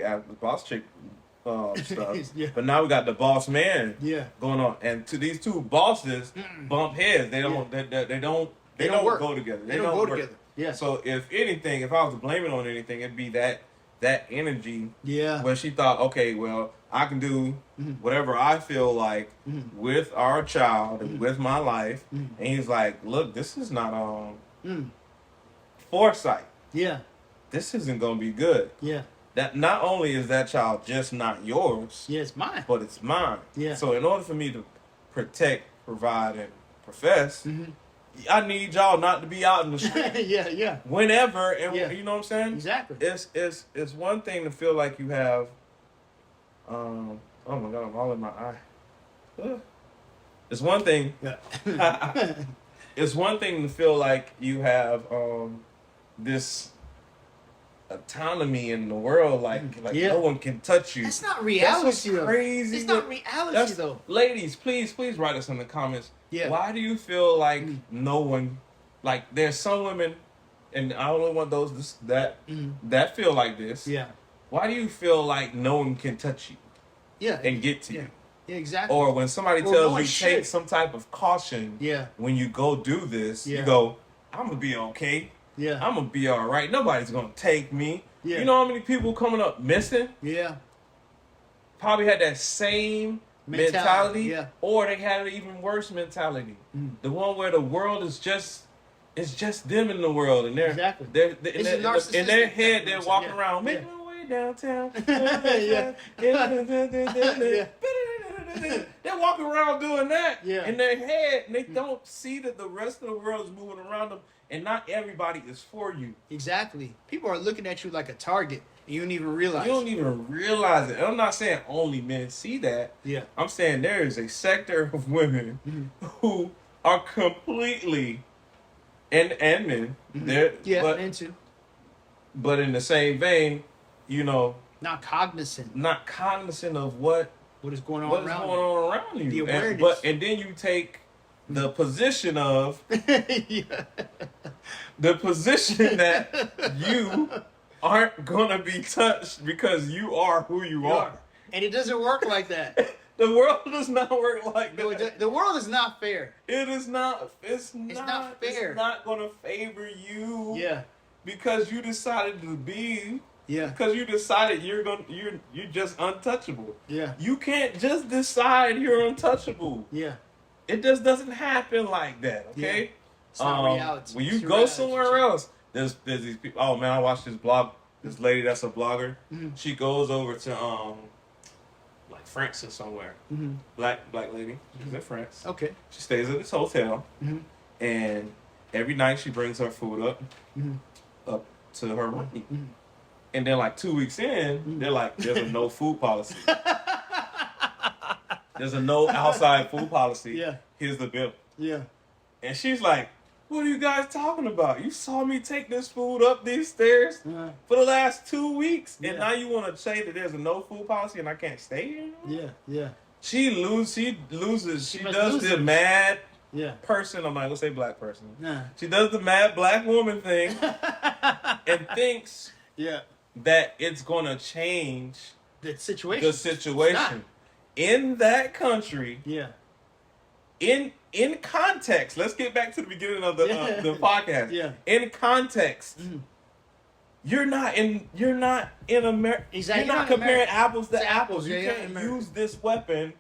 Speaker 1: stuff.
Speaker 2: Yeah.
Speaker 1: But now we got the boss man.
Speaker 2: Yeah.
Speaker 1: Going on, and to these two bosses bump heads. They don't.
Speaker 2: Yeah.
Speaker 1: They don't go together.
Speaker 2: They don't go together. Yeah.
Speaker 1: So if anything, if I was to blame it on anything, it'd be that energy.
Speaker 2: Yeah.
Speaker 1: Where she thought, okay, well, I can do whatever I feel like with our child and with my life. And he's like, look, this is not foresight.
Speaker 2: Yeah.
Speaker 1: This isn't gonna be good.
Speaker 2: Yeah.
Speaker 1: That not only is that child just not yours,
Speaker 2: Yeah, it's mine.
Speaker 1: but it's mine.
Speaker 2: Yeah.
Speaker 1: So in order for me to protect, provide, and profess, I need y'all not to be out in the street.
Speaker 2: Yeah.
Speaker 1: Whenever, and
Speaker 2: Yeah.
Speaker 1: you know what I'm saying?
Speaker 2: Exactly.
Speaker 1: It's one thing to feel like you have. Oh my God, I'm all in my eye. Ugh. It's one thing.
Speaker 2: Yeah.
Speaker 1: It's one thing to feel like you have this autonomy in the world, like no one can touch you.
Speaker 2: That's not reality.
Speaker 1: That's crazy.
Speaker 2: It's not reality though.
Speaker 1: Ladies, please write us in the comments.
Speaker 2: Yeah.
Speaker 1: Why do you feel like no one, like there's some women, and I only want those that feel like this.
Speaker 2: Yeah.
Speaker 1: Why do you feel like no one can touch you?
Speaker 2: Yeah.
Speaker 1: And get to you.
Speaker 2: Yeah, exactly.
Speaker 1: Or when somebody tells you take some type of caution.
Speaker 2: Yeah.
Speaker 1: When you go do this,
Speaker 2: Yeah.
Speaker 1: you go, I'm gonna be okay.
Speaker 2: Yeah.
Speaker 1: I'm gonna be all right. Nobody's gonna take me.
Speaker 2: Yeah.
Speaker 1: You know how many people coming up missing?
Speaker 2: Yeah.
Speaker 1: Probably had that same mentality,
Speaker 2: yeah.
Speaker 1: Or they had an even worse mentality. The one where the world is just them in the world, and they're
Speaker 2: exactly.
Speaker 1: In their head they're walking around,
Speaker 2: yeah.
Speaker 1: making my way downtown. They're walking around doing that in their head, and they don't see that the rest of the world is moving around them, and not everybody is for you.
Speaker 2: Exactly. People are looking at you like a target, and you don't even realize.
Speaker 1: You don't even realize it. And I'm not saying only men see that.
Speaker 2: Yeah. I'm
Speaker 1: saying there is a sector of women who are completely, and men,
Speaker 2: men too.
Speaker 1: But in the same vein,
Speaker 2: not cognizant
Speaker 1: of what
Speaker 2: is going on
Speaker 1: around you.
Speaker 2: The awareness.
Speaker 1: And then you take the position of the position that you aren't gonna be touched because you are who you are.
Speaker 2: And it doesn't work like that.
Speaker 1: The world does not work like that.
Speaker 2: The world is not fair.
Speaker 1: It is not. It's
Speaker 2: not fair.
Speaker 1: It's not gonna favor you.
Speaker 2: Yeah.
Speaker 1: Because you decided to be.
Speaker 2: Yeah.
Speaker 1: Because you decided you're just untouchable.
Speaker 2: Yeah.
Speaker 1: You can't just decide you're untouchable.
Speaker 2: Yeah.
Speaker 1: It just doesn't happen like that. Okay.
Speaker 2: Yeah. It's not reality.
Speaker 1: When you go somewhere else, there's these people. Oh man, I watched this blog. This lady that's a blogger. She goes over to like France or somewhere. Black lady. She's in France.
Speaker 2: Okay.
Speaker 1: She stays at this hotel, and every night she brings her food up to her room. And then like 2 weeks in, they're like, there's a no food policy. There's a no outside food policy.
Speaker 2: Yeah.
Speaker 1: Here's the bill.
Speaker 2: Yeah.
Speaker 1: And she's like, what are you guys talking about? You saw me take this food up these stairs for the last 2 weeks, and now you want to say that there's a no food policy and I can't stay here anymore?
Speaker 2: Yeah.
Speaker 1: She loses. She does the mad person. I'm like, let's say black person.
Speaker 2: Nah.
Speaker 1: She does the mad black woman thing and thinks that it's going to change
Speaker 2: the situation.
Speaker 1: In that country.
Speaker 2: Yeah.
Speaker 1: In context, let's get back to the beginning of the podcast.
Speaker 2: Yeah.
Speaker 1: In context, you're not in America.
Speaker 2: Exactly.
Speaker 1: You're not comparing apples to apples.
Speaker 2: Yeah,
Speaker 1: You can't use this weapon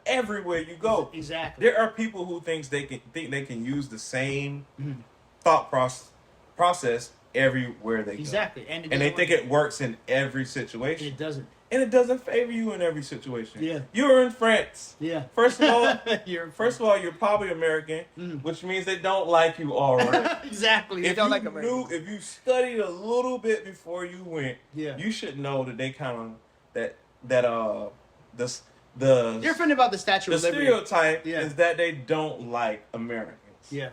Speaker 1: everywhere you go.
Speaker 2: Exactly.
Speaker 1: There are people who think they can use the same thought process everywhere they go.
Speaker 2: Exactly.
Speaker 1: And they think it works in every situation.
Speaker 2: It doesn't.
Speaker 1: And it doesn't favor you in every situation.
Speaker 2: Yeah.
Speaker 1: You're in France.
Speaker 2: Yeah.
Speaker 1: First of all, you're probably American, which means they don't like you already.
Speaker 2: Exactly. They don't like Americans.
Speaker 1: If you studied a little bit before you went,
Speaker 2: yeah,
Speaker 1: you should know that they kind of the
Speaker 2: you're offended about the Statue of Liberty.
Speaker 1: stereotype is that they don't like Americans.
Speaker 2: Yeah.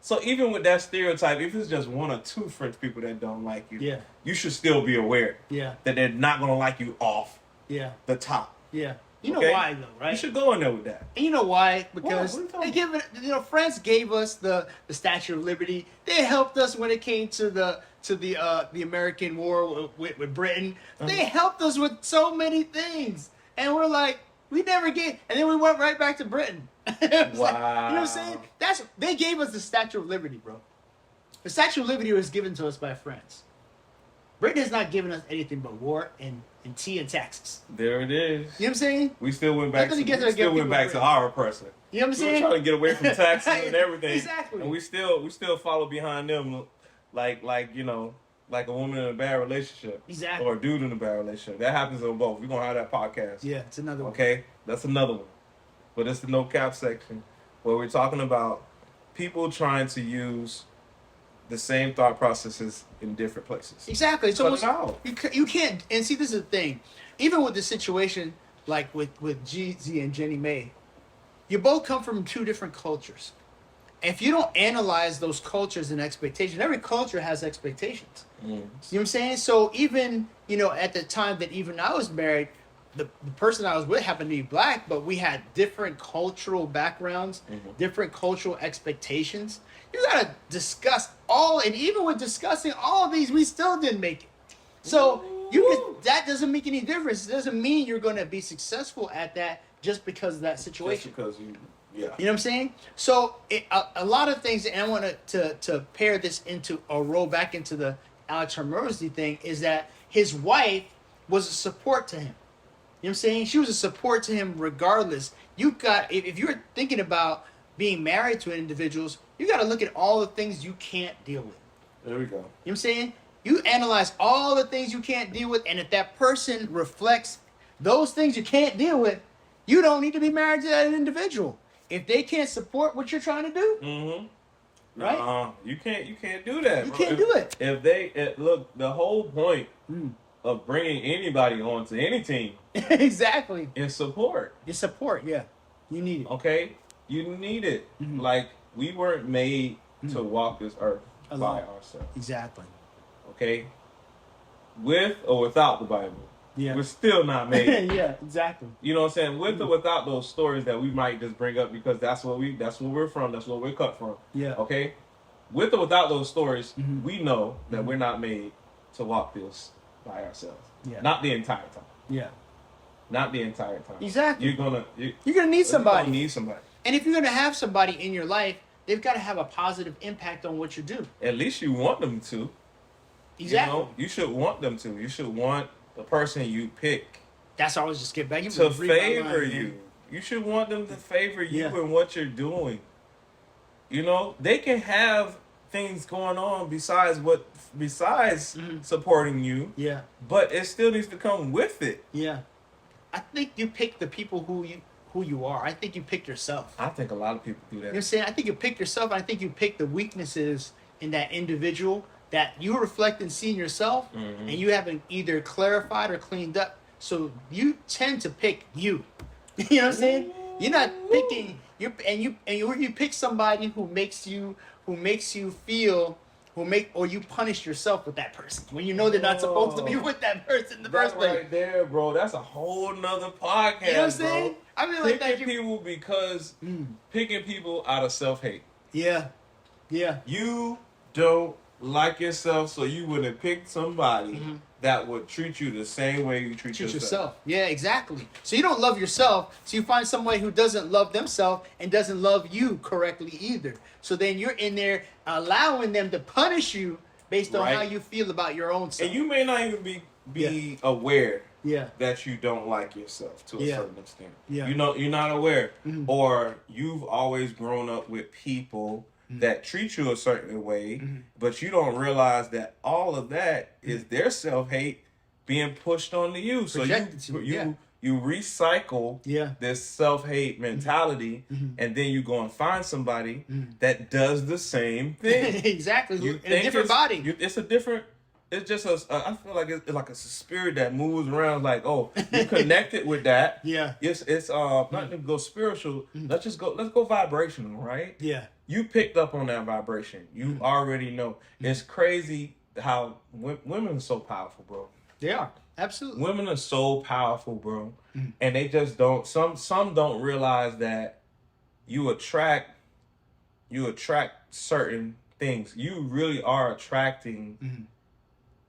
Speaker 1: So even with that stereotype, if it's just one or two French people that don't like you, you should still be aware that they're not going to like you off the top.
Speaker 2: Yeah. You know why though, right?
Speaker 1: You should go in there with that.
Speaker 2: And you know why? Because they give it. France gave us the Statue of Liberty. They helped us when it came to the American War with Britain. They helped us with so many things, and we're like, we never gave. And then we went right back to Britain.
Speaker 1: Wow.
Speaker 2: Like, you know what I'm saying? They gave us the Statue of Liberty, bro. The Statue of Liberty was given to us by France. Britain has not given us anything but war and tea and taxes.
Speaker 1: There it is.
Speaker 2: You know what I'm saying?
Speaker 1: We still went back to our oppressor.
Speaker 2: You know what I'm saying?
Speaker 1: We were trying to get away from taxes and everything.
Speaker 2: Exactly.
Speaker 1: And we still follow behind them like a woman in a bad relationship.
Speaker 2: Exactly.
Speaker 1: Or a dude in a bad relationship. That happens on both. We're gonna have that podcast.
Speaker 2: Yeah, it's another one.
Speaker 1: Okay? That's another one. But it's the no cap section where we're talking about people trying to use the same thought processes in different places.
Speaker 2: Exactly. So
Speaker 1: you
Speaker 2: can't. And see, this is the thing. Even with the situation like with Jeezy and Jenny Mai, you both come from two different cultures. If you don't analyze those cultures and expectations, every culture has expectations. You know what I'm saying? So even, at the time that even I was married, the person I was with happened to be black, but we had different cultural backgrounds, different cultural expectations. You gotta discuss and even with discussing all of these, we still didn't make it. So that doesn't make any difference. It doesn't mean you're gonna be successful at that just because of that situation.
Speaker 1: Just because you know
Speaker 2: what I'm saying? So a lot of things, and I want to pair this into or roll back into the Alex Hormozy thing, is that his wife was a support to him. You know what I'm saying? She was a support to him regardless. If you're thinking about being married to individuals, you got to look at all the things you can't deal with.
Speaker 1: There we go.
Speaker 2: You know what I'm saying? You analyze all the things you can't deal with, and if that person reflects those things you can't deal with, you don't need to be married to that individual. If they can't support what you're trying to do, right?
Speaker 1: You can't do that.
Speaker 2: You can't do it.
Speaker 1: Look, the whole point of bringing anybody onto any team,
Speaker 2: exactly,
Speaker 1: is support.
Speaker 2: It's support, yeah. You need it.
Speaker 1: Okay, you need it. Like we weren't made to walk this earth by ourselves.
Speaker 2: Exactly.
Speaker 1: Okay, with or without the Bible.
Speaker 2: Yeah.
Speaker 1: We're still not made.
Speaker 2: Yeah, exactly.
Speaker 1: You know what I'm saying? With or without those stories that we might just bring up because that's where we're from, that's where we're cut from.
Speaker 2: Yeah.
Speaker 1: Okay? With or without those stories, we know that we're not made to walk this by ourselves.
Speaker 2: Yeah.
Speaker 1: Not the entire time.
Speaker 2: Yeah.
Speaker 1: Not the entire time.
Speaker 2: Exactly.
Speaker 1: You're gonna
Speaker 2: need somebody.
Speaker 1: You're gonna need somebody.
Speaker 2: And if you're gonna have somebody in your life, they've got to have a positive impact on what you do.
Speaker 1: At least you want them to.
Speaker 2: Exactly.
Speaker 1: You should want them to. You should want the person you pick.
Speaker 2: That's always just get back
Speaker 1: to favor you. You should want them to favor you in what you're doing. They can have things going on besides supporting you.
Speaker 2: Yeah.
Speaker 1: But it still needs to come with it.
Speaker 2: Yeah. I think you pick the people who you are. I think you pick yourself.
Speaker 1: I think a lot of people do that.
Speaker 2: You know what I'm saying? I think you pick yourself, and I think you pick the weaknesses in that individual that you reflect and see in yourself, and you haven't either clarified or cleaned up. So you tend to pick you. You know what I'm saying? You're not picking you pick somebody who makes you feel or you punish yourself with that person when you know they're not supposed to be with that person in the first place.
Speaker 1: Right there, bro. That's a whole nother podcast. You know what I'm saying?
Speaker 2: I mean, like
Speaker 1: picking people because picking people out of self-hate.
Speaker 2: Yeah. Yeah.
Speaker 1: You don't like yourself, so you wouldn't pick somebody that would treat you the same way you treat yourself.
Speaker 2: Yeah, exactly. So you don't love yourself, so you find somebody who doesn't love themselves and doesn't love you correctly either. So then you're in there allowing them to punish you based on
Speaker 1: Right.
Speaker 2: how you feel about your own self.
Speaker 1: And you may not even be aware
Speaker 2: Yeah.
Speaker 1: that you don't like yourself to a
Speaker 2: Yeah.
Speaker 1: certain extent.
Speaker 2: Yeah.
Speaker 1: You know, you're not aware.
Speaker 2: Mhm.
Speaker 1: Or you've always grown up with people that treat you a certain way, but you don't realize that all of that is their self-hate being pushed onto you. So
Speaker 2: Projected to you, yeah.
Speaker 1: you recycle
Speaker 2: Yeah.
Speaker 1: this self-hate mentality, and then you go and find somebody that does the same thing.
Speaker 2: Exactly.
Speaker 1: You
Speaker 2: In a different body.
Speaker 1: It's a different. It's just I feel like it's like a spirit that moves around. Like, oh, you connected with that.
Speaker 2: Yeah.
Speaker 1: It's not to go spiritual. Let's go vibrational, right?
Speaker 2: Yeah.
Speaker 1: You picked up on that vibration. You already know. It's crazy how women are so powerful, bro.
Speaker 2: They are. Absolutely.
Speaker 1: Women are so powerful, bro. And they just don't. Some don't realize that you attract certain things. You really are attracting.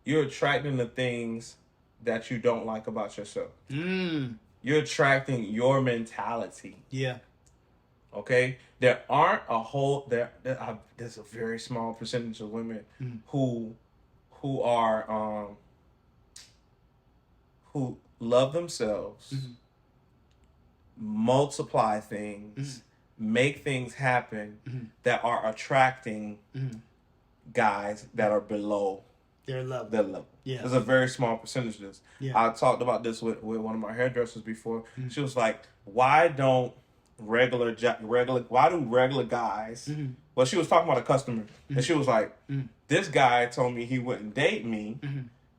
Speaker 1: You're attracting the things that you don't like about yourself. You're attracting your mentality.
Speaker 2: Yeah.
Speaker 1: Okay, there's a very small percentage of women who love themselves, multiply things, make things happen that are attracting guys that are below
Speaker 2: Their level.
Speaker 1: their level.
Speaker 2: Yeah.
Speaker 1: There's a very small percentage of this.
Speaker 2: Yeah.
Speaker 1: I talked about this with one of my hairdressers before. She was like, why do regular guys well, she was talking about a customer and she was like, this guy told me he wouldn't date me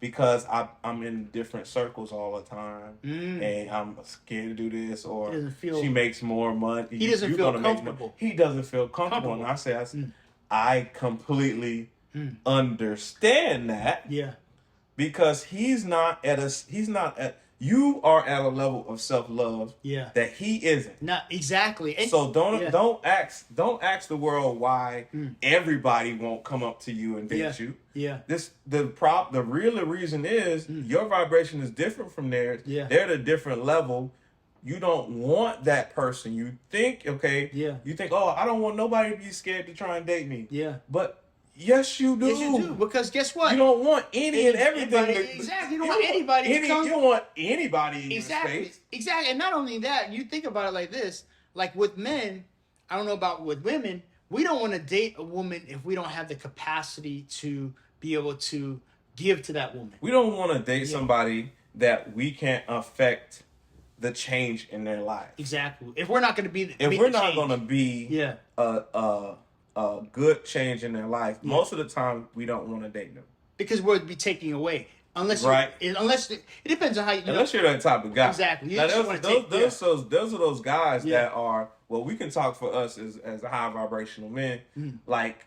Speaker 1: because I'm in different circles all the time and I'm scared to do this, or she makes more money.
Speaker 2: He doesn't feel comfortable.
Speaker 1: He doesn't feel comfortable. And I said, I completely understand that.
Speaker 2: Yeah.
Speaker 1: Because you are at a level of self-love that he isn't.
Speaker 2: Not exactly. And
Speaker 1: so don't ask the world why everybody won't come up to you and date you.
Speaker 2: Yeah.
Speaker 1: The real reason is your vibration is different from theirs.
Speaker 2: Yeah.
Speaker 1: They're at a different level. You don't want that person. You think, you think, oh, I don't want nobody to be scared to try and date me.
Speaker 2: Yeah.
Speaker 1: But yes, you do.
Speaker 2: Yes, you do. Because guess what?
Speaker 1: You don't want any and everything.
Speaker 2: Exactly. You don't want anybody to come.
Speaker 1: You don't want anybody in your space.
Speaker 2: Exactly. And not only that, you think about it like this. Like with men, I don't know about with women, we don't want to date a woman if we don't have the capacity to be able to give to that woman.
Speaker 1: We don't want to date somebody that we can't affect the change in their life.
Speaker 2: Exactly. If we're not going to be
Speaker 1: a good change in their life, most of the time we don't want to date them
Speaker 2: because we'll be taking away. Unless it depends on how you.
Speaker 1: Unless you're that type of guy.
Speaker 2: Exactly.
Speaker 1: Now, those are those guys that are. Well, we can talk for us as high vibrational men, like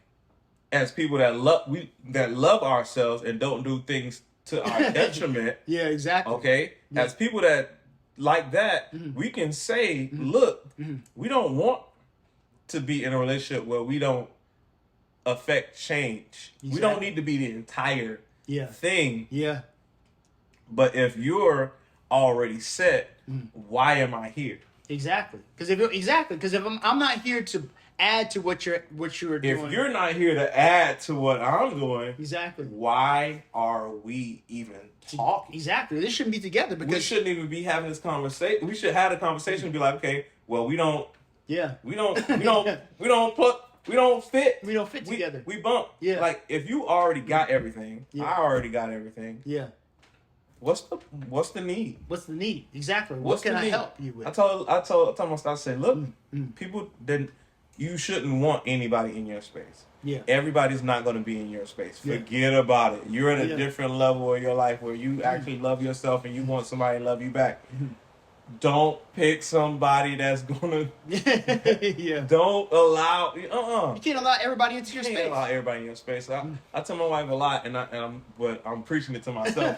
Speaker 1: as people that love ourselves and don't do things to our detriment.
Speaker 2: Yeah, exactly.
Speaker 1: Okay, as people that like that, we can say, look, we don't want to be in a relationship where we don't affect change. Exactly. We don't need to be the entire thing.
Speaker 2: Yeah.
Speaker 1: But if you're already set, why am I here?
Speaker 2: Exactly. Because if I'm not here to add to what you're doing.
Speaker 1: If you're not here to add to what I'm doing,
Speaker 2: exactly.
Speaker 1: Why are we even talking?
Speaker 2: Exactly. This shouldn't be together because
Speaker 1: we shouldn't even be having this conversation. We should have a conversation and be like, okay, well, we don't fit. We don't fit
Speaker 2: together.
Speaker 1: We bump.
Speaker 2: Yeah.
Speaker 1: Like if you already got everything, I already got everything.
Speaker 2: Yeah.
Speaker 1: What's the need?
Speaker 2: What's the need? Exactly. What can I help you with?
Speaker 1: I told my staff, I said, look, people didn't. You shouldn't want anybody in your space.
Speaker 2: Yeah.
Speaker 1: Everybody's not going to be in your space. Forget about it. You're in a different level of your life where you actually love yourself and you want somebody to love you back. Don't pick somebody that's gonna. Don't allow.
Speaker 2: You can't allow everybody into your space.
Speaker 1: You can't allow everybody in your space. I tell my wife a lot, but I'm preaching it to myself.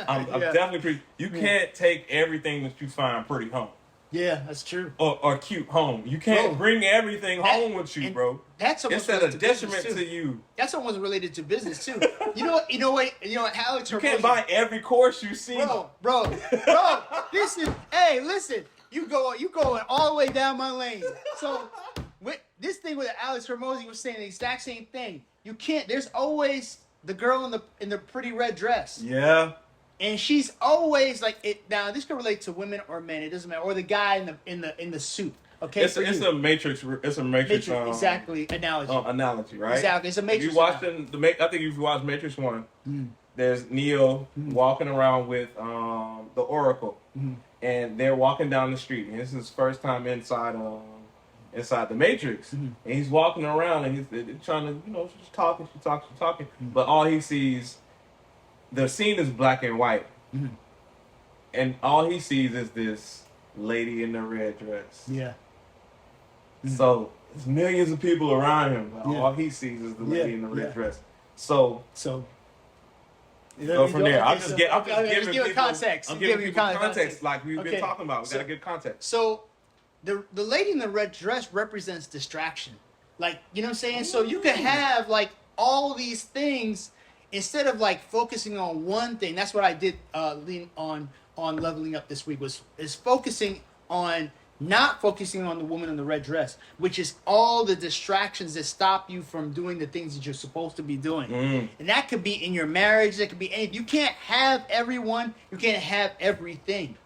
Speaker 1: I'm definitely preaching. You can't take everything that you find pretty home.
Speaker 2: Yeah, that's true.
Speaker 1: Or cute home. You can't bring everything home with you, bro.
Speaker 2: That's
Speaker 1: it's at a detriment to you.
Speaker 2: That's almost related to business too. You know what? Alex.
Speaker 1: You can't buy every course you see,
Speaker 2: bro. Listen, you going all the way down my lane. So with this thing with Alex Hormozy was saying the exact same thing. You can't. There's always the girl in the pretty red dress.
Speaker 1: Yeah.
Speaker 2: And she's always like it. Now this can relate to women or men. It doesn't matter. Or the guy in the suit. Okay,
Speaker 1: it's a matrix. It's a matrix.
Speaker 2: Exactly analogy.
Speaker 1: Analogy, right?
Speaker 2: Exactly. It's a matrix.
Speaker 1: If you watched I think if you watched Matrix 1, there's Neo walking around with the Oracle, and they're walking down the street, and this is his first time inside the Matrix, and he's walking around and he's trying to she's talking, but all he sees. The scene is black and white, and all he sees is this lady in the red dress.
Speaker 2: Yeah.
Speaker 1: So there's millions of people around him, but all he sees is the lady in the red dress. So
Speaker 2: from
Speaker 1: there. I'm
Speaker 2: just
Speaker 1: giving
Speaker 2: people context.
Speaker 1: I'm giving people context like we've been talking about. We got a good context.
Speaker 2: So the lady in the red dress represents distraction. Like, you know what I'm saying? So you can have like all these things. Instead of like focusing on one thing, that's what I did lean on leveling up this week is focusing on not focusing on the woman in the red dress, which is all the distractions that stop you from doing the things that you're supposed to be doing. And that could be in your marriage, that could be anything. You can't have everyone, you can't have everything.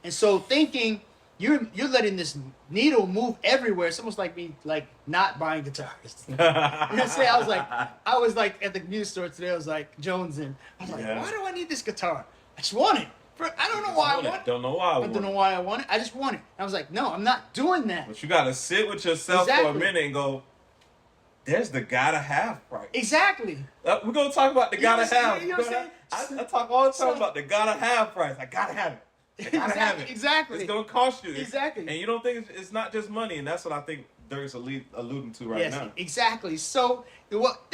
Speaker 2: And so thinking you're letting this needle move everywhere. It's almost like me like not buying guitars. You know what I'm saying? I was like at the music store today. I was like jonesing. I was like, why do I need this guitar? I just want it. I don't know why I want it.
Speaker 1: Don't know why
Speaker 2: I want it. I just want it. And I was like, no, I'm not doing that.
Speaker 1: But you gotta sit with yourself for a minute and go, there's the gotta have price.
Speaker 2: Exactly.
Speaker 1: We're gonna talk about the gotta have.
Speaker 2: You know what I'm saying?
Speaker 1: I talk all the time about the gotta have price. I gotta have it.
Speaker 2: Exactly.
Speaker 1: It's gonna cost you.
Speaker 2: Exactly.
Speaker 1: And you don't think it's not just money, and that's what I think Dirk's alluding to right now.
Speaker 2: Exactly. So what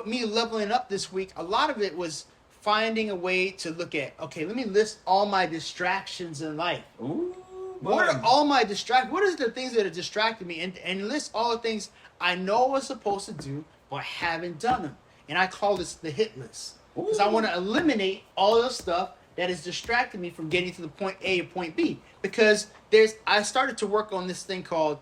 Speaker 2: me leveling up this week, a lot of it was finding a way to look at, okay, let me list all my distractions in life.
Speaker 1: Ooh.
Speaker 2: What are all my distractions? What are the things that are distracting me? And list all the things I know I was supposed to do, but haven't done them. And I call this the hit list. Because I want to eliminate all the stuff that is distracting me from getting to the point A or point B. Because I started to work on this thing called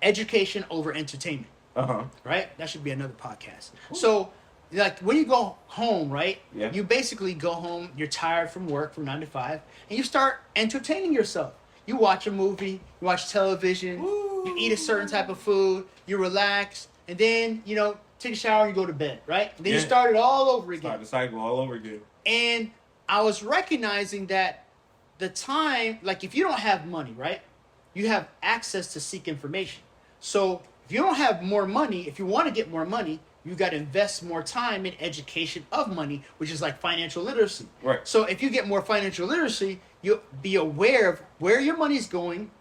Speaker 2: education over entertainment. Right? That should be another podcast. Ooh. So, like, when you go home, right? Yeah. You basically go home, you're tired from work, from 9 to 5, and you start entertaining yourself. You watch a movie, you watch television, you eat a certain type of food, you relax, and then, take a shower and you go to bed, right? And then you start it all over again.
Speaker 1: Start the cycle all over again.
Speaker 2: And I was recognizing that the time, like if you don't have money, right? You have access to seek information. So if you don't have more money, if you want to get more money, you got to invest more time in education of money, which is like financial literacy.
Speaker 1: Right.
Speaker 2: So if you get more financial literacy, you'll be aware of where your money's going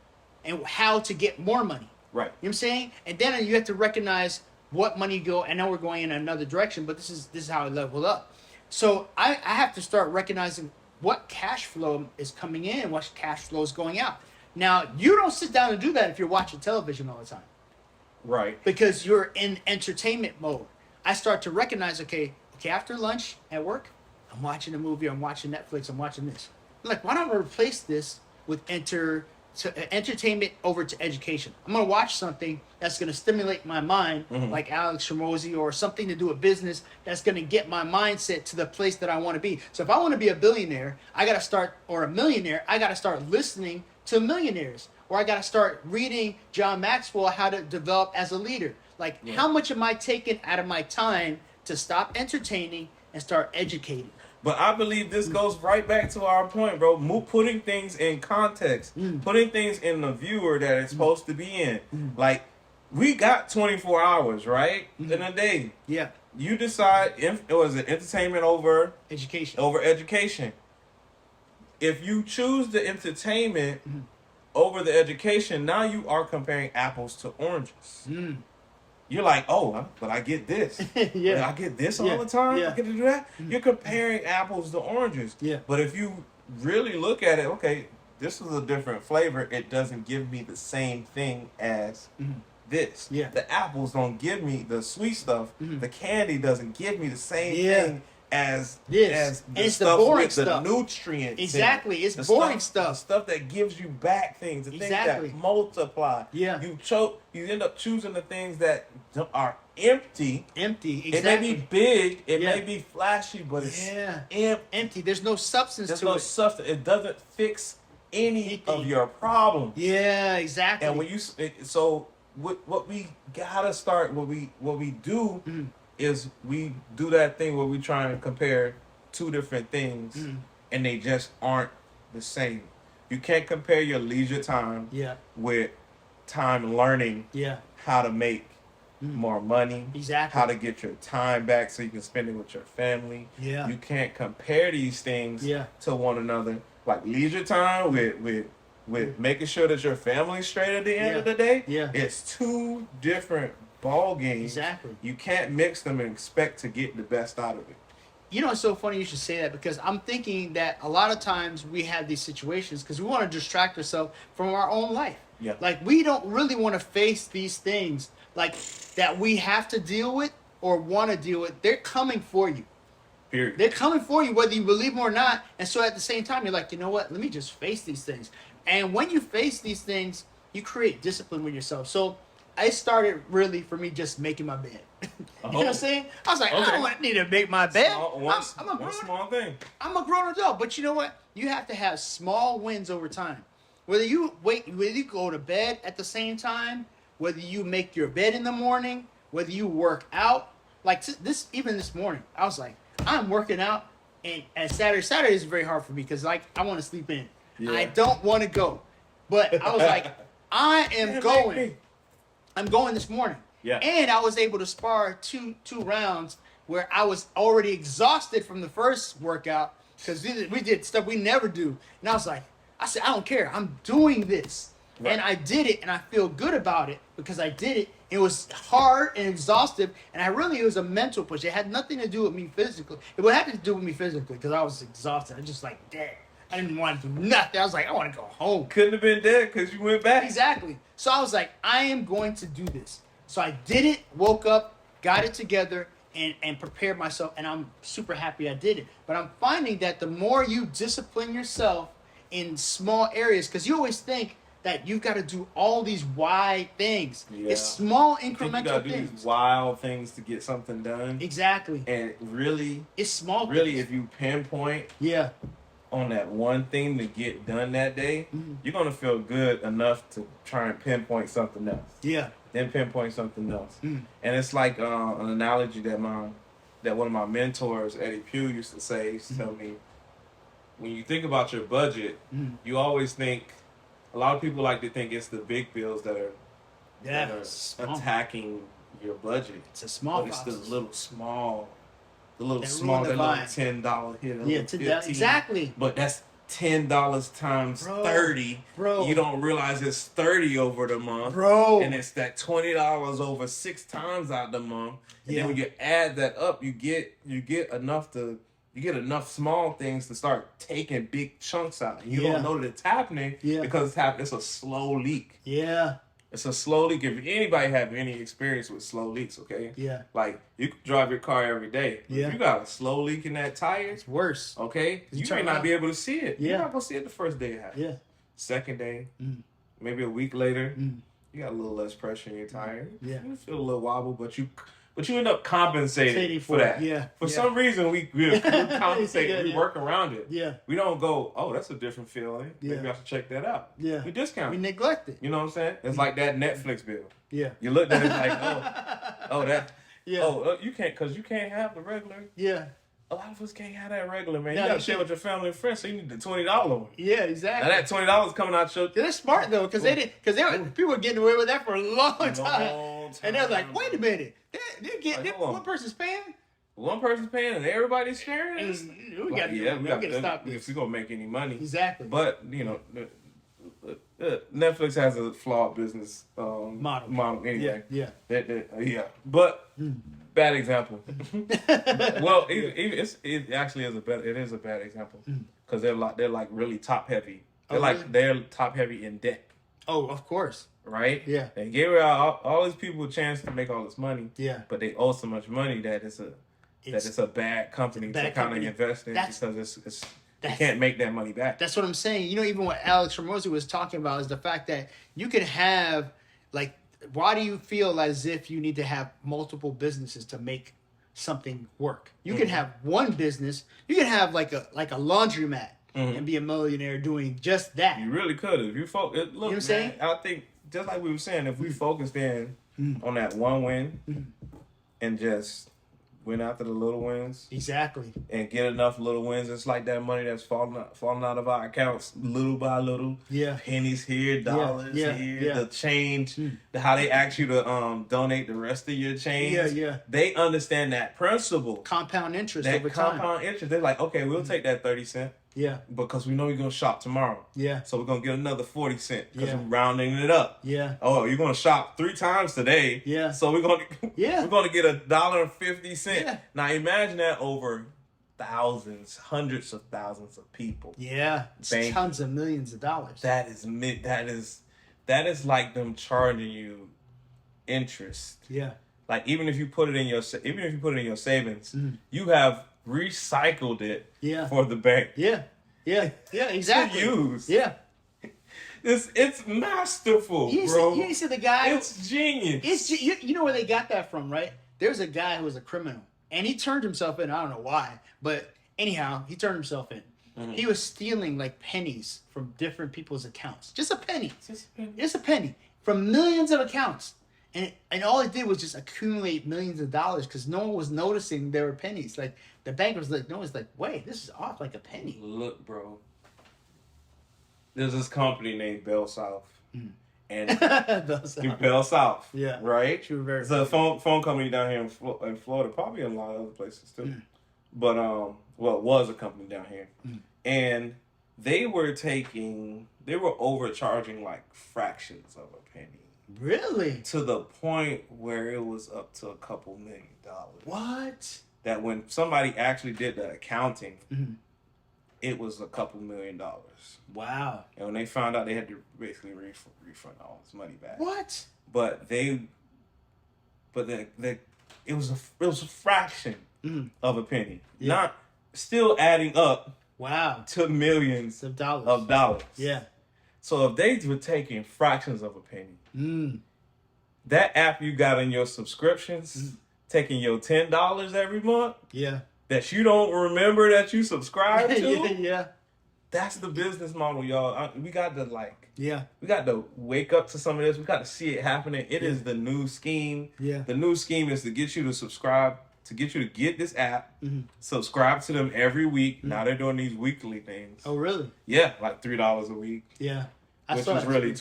Speaker 2: and how to get more money.
Speaker 1: Right.
Speaker 2: You know what I'm saying? And then you have to recognize what money go. I know we're going in another direction, but this is how I level up. So I have to start recognizing what cash flow is coming in and what cash flow is going out. Now, you don't sit down and do that if you're watching television all the time.
Speaker 1: Right.
Speaker 2: Because you're in entertainment mode. I start to recognize, okay, after lunch at work, I'm watching a movie, I'm watching Netflix, I'm watching this. I'm like, why don't I replace this with entertainment over to education? I'm going to watch something that's going to stimulate my mind, like Alex Hormozy, or something to do with business that's going to get my mindset to the place that I want to be. So if I want to be a billionaire, or a millionaire, I got to start listening to millionaires. Or I got to start reading John Maxwell, how to develop as a leader. Like, how much am I taking out of my time to stop entertaining and start educating?
Speaker 1: But I believe this goes right back to our point, bro. Putting things in context. Putting things in the viewer that it's supposed to be in. Like, we got 24 hours, right? In a day.
Speaker 2: Yeah.
Speaker 1: You decide if it was entertainment over
Speaker 2: education.
Speaker 1: If you choose the entertainment over the education, now you are comparing apples to oranges. You're like, but I get this. I get this all the time. I get to do that. You're comparing apples to oranges. But if you really look at it, okay, this is a different flavor. It doesn't give me the same thing as this. The apples don't give me the sweet stuff. The candy doesn't give me the same thing as
Speaker 2: Yes.
Speaker 1: the
Speaker 2: It's the
Speaker 1: stuff
Speaker 2: boring
Speaker 1: with the
Speaker 2: stuff.
Speaker 1: nutrients.
Speaker 2: Exactly.
Speaker 1: In it.
Speaker 2: It's
Speaker 1: The
Speaker 2: boring
Speaker 1: the
Speaker 2: stuff.
Speaker 1: stuff that gives you back things, the
Speaker 2: Exactly.
Speaker 1: things that multiply.
Speaker 2: Yeah.
Speaker 1: You end up choosing the things that are empty.
Speaker 2: Empty.
Speaker 1: It
Speaker 2: Exactly.
Speaker 1: may be big, it
Speaker 2: Yeah.
Speaker 1: may be flashy, but it's empty.
Speaker 2: Empty. There's no substance
Speaker 1: There's
Speaker 2: to
Speaker 1: no
Speaker 2: it.
Speaker 1: substance. It doesn't fix any
Speaker 2: Anything.
Speaker 1: of your problems.
Speaker 2: Yeah, exactly.
Speaker 1: And when you so what we gotta start, what we do is we do that thing where we try and compare two different things, and they just aren't the same. You can't compare your leisure time with time learning how to make more money,
Speaker 2: Exactly.
Speaker 1: how to get your time back so you can spend it with your family.
Speaker 2: Yeah.
Speaker 1: You can't compare these things to one another. Like leisure time with making sure that your family's straight at the end of the day.
Speaker 2: Yeah.
Speaker 1: It's two different ball games.
Speaker 2: Exactly.
Speaker 1: You can't mix them and expect to get the best out of it.
Speaker 2: You know, it's so funny you should say that, because I'm thinking that a lot of times we have these situations because we want to distract ourselves from our own life.
Speaker 1: Yeah.
Speaker 2: Like, we don't really want to face these things like that we have to deal with or want to deal with. They're coming for you.
Speaker 1: Period.
Speaker 2: They're coming for you whether you believe them or not. And so at the same time, you're like, you know what? Let me just face these things. And when you face these things, you create discipline with yourself. So I started really for me just making my bed. You know what I'm saying? I was like, I don't need to make my bed. I'm a
Speaker 1: small thing.
Speaker 2: I'm a grown adult. But you know what? You have to have small wins over time. Whether you go to bed at the same time, whether you make your bed in the morning, whether you work out. Like even this morning, I was like, I'm working out, and Saturday is very hard for me because like I want to sleep in. Yeah. I don't want to go, but I was like, I am going. I'm going this morning. Yeah. And I was able to spar two rounds where I was already exhausted from the first workout because we did stuff we never do. And I said, I don't care. I'm doing this. Right. And I did it, and I feel good about it because I did it. It was hard and exhaustive, and it was a mental push. It had nothing to do with me physically. It would have to do with me physically because I was exhausted. I was just like, dead. I didn't want to do nothing. I was like, I want to go home.
Speaker 1: Couldn't have been dead because you went back.
Speaker 2: Exactly. So I was like, I am going to do this. So I did it, woke up, got it together, and prepared myself, and I'm super happy I did it. But I'm finding that the more you discipline yourself in small areas, because you always think that you've got to do all these wide things. Yeah. It's small incremental things. You got to do these
Speaker 1: wild things to get something done.
Speaker 2: Exactly.
Speaker 1: And really,
Speaker 2: it's small
Speaker 1: really,
Speaker 2: things.
Speaker 1: If you pinpoint on that one thing to get done that day, you're going to feel good enough to try and pinpoint something else.
Speaker 2: Yeah.
Speaker 1: Then pinpoint something else. And it's like an analogy that one of my mentors, Eddie Pugh, used to say. He used to tell me, when you think about your budget, you always think, a lot of people like to think it's the big bills that are attacking your budget.
Speaker 2: It's a small
Speaker 1: but it's
Speaker 2: process.
Speaker 1: the little small that little $10 hit.
Speaker 2: Yeah, $10, exactly.
Speaker 1: But that's $10 times 30.
Speaker 2: Bro.
Speaker 1: You don't realize it's 30 over the month.
Speaker 2: Bro.
Speaker 1: And it's that $20 over 6 times out the month. And then when you add that up, you get enough small things to start taking big chunks out. You don't know that it's happening because it's a slow leak.
Speaker 2: Yeah.
Speaker 1: It's a slow leak. If anybody have any experience with slow leaks, okay?
Speaker 2: Yeah.
Speaker 1: Like, you can drive your car every day. But if you got a slow leak in that tire,
Speaker 2: it's worse.
Speaker 1: Okay? You may not be able to see it.
Speaker 2: Yeah.
Speaker 1: You're not going to see it the first day it happens.
Speaker 2: Yeah.
Speaker 1: Second day, maybe a week later, you got a little less pressure in your tire.
Speaker 2: Yeah.
Speaker 1: You feel a little wobble, but you end up compensating for that.
Speaker 2: Yeah.
Speaker 1: For some reason, we compensate. We work around it.
Speaker 2: Yeah.
Speaker 1: We don't go, oh, that's a different feeling.
Speaker 2: Yeah.
Speaker 1: Maybe I should check that out.
Speaker 2: Yeah.
Speaker 1: We discount.
Speaker 2: We neglect it.
Speaker 1: You know what I'm saying? It's like that Netflix bill.
Speaker 2: Yeah.
Speaker 1: You looked at it like, you can't, because you can't have the regular.
Speaker 2: Yeah.
Speaker 1: A lot of us can't have that regular, man. You got to share with your family and friends, so you need the $20 one.
Speaker 2: Yeah, exactly.
Speaker 1: Now that $20 coming out your...
Speaker 2: They're smart, though, because people were getting away with that for a long time. And they're like, wait a minute. One person's paying?
Speaker 1: One person's paying and everybody's sharing?
Speaker 2: We got to stop this.
Speaker 1: If we're going to make any money.
Speaker 2: Exactly.
Speaker 1: But, Netflix has a flawed business model anyway.
Speaker 2: Yeah.
Speaker 1: But... Bad example. Well, it actually is a bad example because they're like really top heavy. They're top heavy in debt.
Speaker 2: Oh, of course.
Speaker 1: Right?
Speaker 2: Yeah.
Speaker 1: They gave all these people a chance to make all this money.
Speaker 2: Yeah.
Speaker 1: But they owe so much money that that it's a bad company to kind of invest in because you can't make that money back.
Speaker 2: That's what I'm saying. You know, even what Alex Ramosi was talking about is the fact that you can have, like, why do you feel as if you need to have multiple businesses to make something work? You can have one business. You can have like a laundromat and be a millionaire doing just that.
Speaker 1: You really could if you focus. Look,
Speaker 2: you know what I'm saying?
Speaker 1: I think just like we were saying, if we focused in on that one win and just went after the little wins.
Speaker 2: Exactly.
Speaker 1: And get enough little wins. It's like that money that's falling out of our accounts little by little.
Speaker 2: Yeah.
Speaker 1: Pennies here, dollars here, the change, how they ask you to donate the rest of your change.
Speaker 2: Yeah.
Speaker 1: They understand that principle.
Speaker 2: Compound interest
Speaker 1: that
Speaker 2: over time.
Speaker 1: Compound interest. They're like, okay, we'll take that 30 cents.
Speaker 2: Yeah.
Speaker 1: Because we know you're going to shop tomorrow.
Speaker 2: Yeah.
Speaker 1: So we're going to get another 40 cents because we're rounding it up.
Speaker 2: Yeah.
Speaker 1: Oh, you're going to shop 3 times today.
Speaker 2: Yeah.
Speaker 1: So we're going to get $1.50.
Speaker 2: Yeah.
Speaker 1: Now imagine that over thousands, hundreds of thousands of people.
Speaker 2: Yeah. It's tons of millions of dollars.
Speaker 1: That is like them charging you interest.
Speaker 2: Yeah.
Speaker 1: Like even if you put it in your savings, you have recycled it for the bank.
Speaker 2: Yeah, exactly.
Speaker 1: To use.
Speaker 2: Yeah.
Speaker 1: It's masterful, bro.
Speaker 2: You see the guy?
Speaker 1: It's genius.
Speaker 2: You know where they got that from, right? There's a guy who was a criminal, and he turned himself in. I don't know why, but anyhow, he turned himself in. He was stealing like pennies from different people's accounts. Just a penny. Just a penny from millions of accounts. And all it did was just accumulate millions of dollars because no one was noticing there were pennies. Like the bank was like, no one's like, wait, this is off like a penny.
Speaker 1: Look, bro. There's this company named Bell South, and Bell South, right? It's a phone company down here in Florida, probably in a lot of other places too. But it was a company down here, and they were overcharging like fractions of a penny.
Speaker 2: Really?
Speaker 1: To the point where it was up to a couple $1 million.
Speaker 2: What? That
Speaker 1: when somebody actually did the accounting, it was a couple $1 million.
Speaker 2: Wow.
Speaker 1: And when they found out, they had to basically refund all this money back.
Speaker 2: What?
Speaker 1: But it was a fraction of a penny. Yeah. Not still adding up.
Speaker 2: Wow.
Speaker 1: To millions of dollars.
Speaker 2: Yeah.
Speaker 1: So if they were taking fractions of a penny, that app you got in your subscriptions, taking your $10 every month, that you don't remember that you subscribe to, that's the business model, y'all. We got to wake up to some of this. We got to see it happening. It is the new scheme. Yeah. The new scheme is to get you to subscribe, to get you to get this app, subscribe to them every week. Now they're doing these weekly things.
Speaker 2: Oh, really?
Speaker 1: Yeah, like $3 a week.
Speaker 2: Yeah.
Speaker 1: Which is really, it's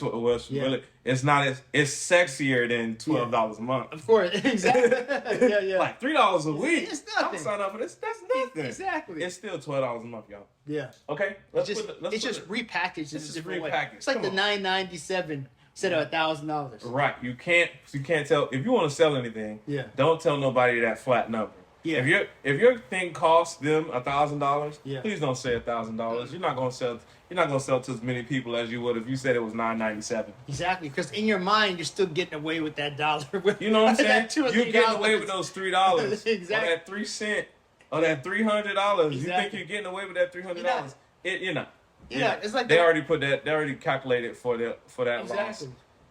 Speaker 1: sexier than $12 a month.
Speaker 2: Of course, exactly.
Speaker 1: Like $3 a week.
Speaker 2: It's nothing.
Speaker 1: I'll sign up for this. That's nothing.
Speaker 2: Exactly.
Speaker 1: It's still $12 a month, y'all.
Speaker 2: Yeah.
Speaker 1: Okay.
Speaker 2: It's just repackaged in a different way. It's like the $9.97 instead of $1,000.
Speaker 1: Right. You can't tell if you want to sell anything. Yeah. Don't tell nobody that flat number. Yeah. If your thing costs them $1,000, please don't say $1,000. You're not gonna sell to as many people as you would if you said it was $9.97.
Speaker 2: Exactly, because in your mind you're still getting away with that dollar.
Speaker 1: You know what I'm saying? You're getting away with those $3.
Speaker 2: Exactly.
Speaker 1: Or that 3 cent. Or that $300. Exactly. You think you're getting away with that $300? You're not.
Speaker 2: Yeah, it's like
Speaker 1: they already put that. They already calculated for that loss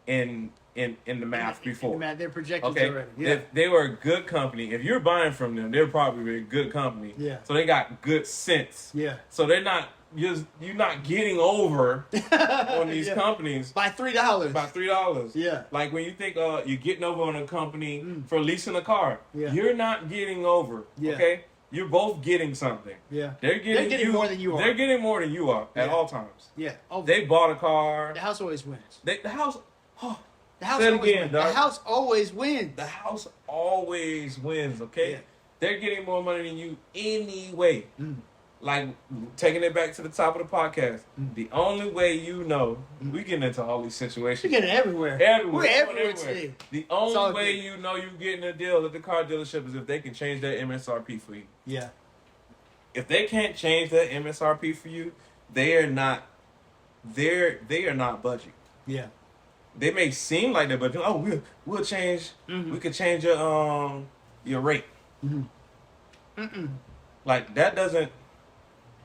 Speaker 1: in the math before.
Speaker 2: In the math, they're projected already. Yeah.
Speaker 1: If they were a good company, if you're buying from them, they're probably a good company.
Speaker 2: Yeah.
Speaker 1: So they got good sense.
Speaker 2: Yeah.
Speaker 1: So they're not you're not getting over on these companies
Speaker 2: by $3.
Speaker 1: By $3.
Speaker 2: Yeah.
Speaker 1: Like when you think you're getting over on a company for leasing a car, you're not getting over. Yeah. Okay. You're both getting something.
Speaker 2: Yeah.
Speaker 1: They're getting
Speaker 2: more than you are.
Speaker 1: They're getting more than you are at all times.
Speaker 2: Yeah. Oh,
Speaker 1: they bought a car.
Speaker 2: The house always wins.
Speaker 1: The house. Oh,
Speaker 2: the house always wins.
Speaker 1: Dog.
Speaker 2: The house always wins.
Speaker 1: The house always wins. Okay. Yeah. They're getting more money than you anyway. Like taking it back to the top of the podcast. The only way you know we getting into all these situations.
Speaker 2: We get it everywhere.
Speaker 1: We're everywhere today. The only way you know you're getting a deal at the car dealership is if they can change their MSRP for you.
Speaker 2: Yeah. If
Speaker 1: they can't change that MSRP for you, they are not budging.
Speaker 2: Yeah.
Speaker 1: They may seem like they're budging. Oh, we'll change. We could change your rate. Like that doesn't.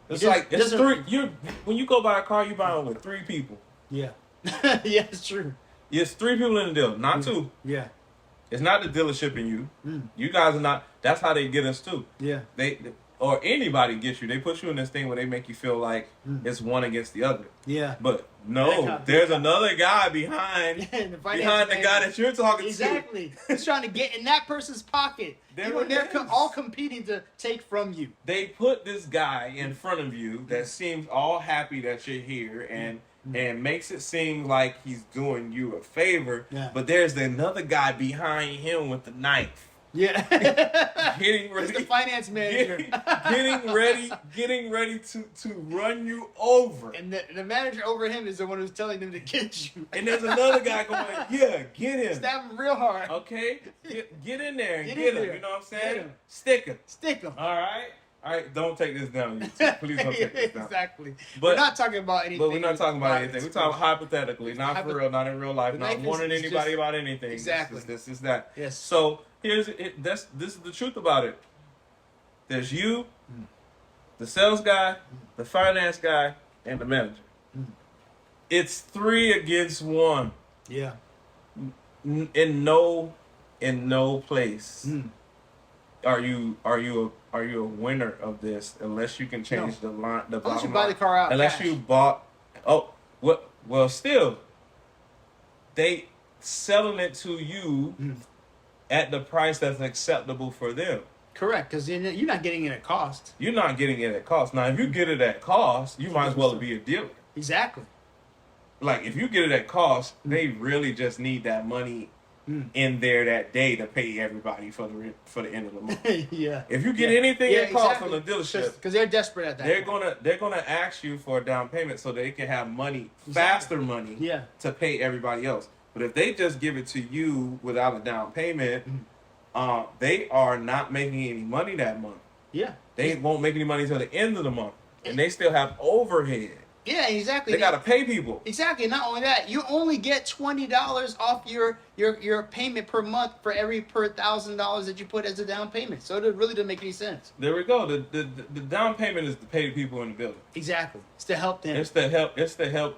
Speaker 1: It's
Speaker 2: doesn't-
Speaker 1: three. When you go buy a car, you buy it with 3 people.
Speaker 2: Yeah. Yeah, it's true.
Speaker 1: It's 3 people in the deal, not 2.
Speaker 2: Yeah.
Speaker 1: It's not the dealership and you. You guys are not. That's how they get us too.
Speaker 2: Yeah.
Speaker 1: They or anybody gets you. They put you in this thing where they make you feel like it's one against the other.
Speaker 2: Yeah.
Speaker 1: But no, there's another guy behind
Speaker 2: the
Speaker 1: guy that you're talking to.
Speaker 2: Exactly. He's trying to get in that person's pocket. They're all competing to take from you.
Speaker 1: They put this guy in front of you that seems all happy that you're here and makes it seem like he's doing you a favor.
Speaker 2: Yeah.
Speaker 1: But there's another guy behind him with the knife.
Speaker 2: Yeah.
Speaker 1: Getting ready.
Speaker 2: He's the finance manager.
Speaker 1: getting ready to run you over.
Speaker 2: And the manager over him is the one who's telling them to get you.
Speaker 1: And there's another guy going, yeah, get him.
Speaker 2: Stab him real hard.
Speaker 1: Okay? Get in there and get him.
Speaker 2: there.
Speaker 1: You know what I'm
Speaker 2: Get
Speaker 1: saying?
Speaker 2: him.
Speaker 1: Stick him.
Speaker 2: Stick him.
Speaker 1: All right? All right, don't take this down, YouTube. Please don't take this down.
Speaker 2: Exactly.
Speaker 1: But
Speaker 2: we're not talking about anything.
Speaker 1: But we're not talking about anything. We're talking hypothetically, not for real, not in real life, not warning anybody about anything.
Speaker 2: Exactly.
Speaker 1: This is that.
Speaker 2: Yes.
Speaker 1: So this is the truth about it. There's you, the sales guy, the finance guy, and the manager. It's 3 against 1.
Speaker 2: Yeah.
Speaker 1: In no place are you a winner of this unless you can change the line.
Speaker 2: Unless you buy the car out.
Speaker 1: Unless you bought. Well, still, they selling it to you at the price that's acceptable for them.
Speaker 2: Correct, because you're not getting it at cost.
Speaker 1: You're not getting it at cost. Now, if you get it at cost, you might as well be a dealer.
Speaker 2: Exactly.
Speaker 1: Like, if you get it at cost, they really just need that money in there that day to pay everybody for the end of the month.
Speaker 2: Yeah.
Speaker 1: If you get anything at cost from the dealership,
Speaker 2: because they're desperate at that.
Speaker 1: they're gonna ask you for a down payment so they can have money, faster money, to pay everybody else. But if they just give it to you without a down payment, they are not making any money that month.
Speaker 2: Yeah.
Speaker 1: They won't make any money till the end of the month, and they still have overhead.
Speaker 2: Yeah, exactly.
Speaker 1: They gotta pay people.
Speaker 2: Exactly. Not only that, you only get $20 off your payment per month per $1,000 that you put as a down payment. So it really doesn't make any sense.
Speaker 1: There we go. The down payment is to pay the people in the building.
Speaker 2: Exactly. It's to help them.
Speaker 1: It's to help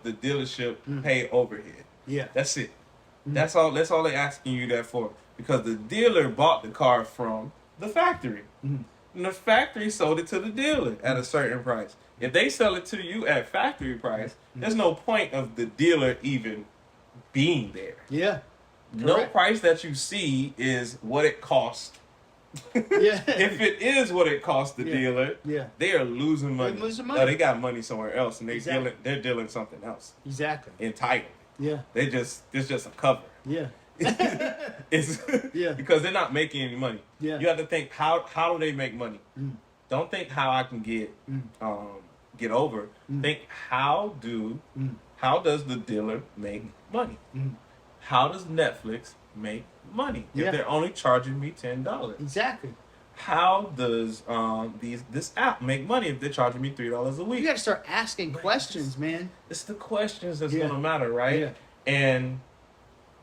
Speaker 1: the dealership pay overhead.
Speaker 2: Yeah.
Speaker 1: That's it. That's all they're asking you that for. Because the dealer bought the car from the factory. And the factory sold it to the dealer at a certain price. If they sell it to you at factory price, there's no point of the dealer even being there.
Speaker 2: Yeah.
Speaker 1: No
Speaker 2: Correct.
Speaker 1: price that you see is what it costs.
Speaker 2: Yeah.
Speaker 1: If it is what it costs the dealer, they are losing money.
Speaker 2: They're losing money.
Speaker 1: No, they got money somewhere else, and
Speaker 2: Exactly.
Speaker 1: they're dealing something else.
Speaker 2: Exactly.
Speaker 1: Entitled.
Speaker 2: Yeah.
Speaker 1: It's just a cover.
Speaker 2: Yeah.
Speaker 1: It's because they're not making any money.
Speaker 2: Yeah.
Speaker 1: You have to think how do they make money? Don't think how I can get over. Think how does the dealer make money? How does Netflix make money if they're only charging me $10?
Speaker 2: Exactly.
Speaker 1: How does this app make money if they're charging me $3 a week?
Speaker 2: You got to start asking questions, man.
Speaker 1: It's the questions that's gonna matter, right?
Speaker 2: Yeah.
Speaker 1: And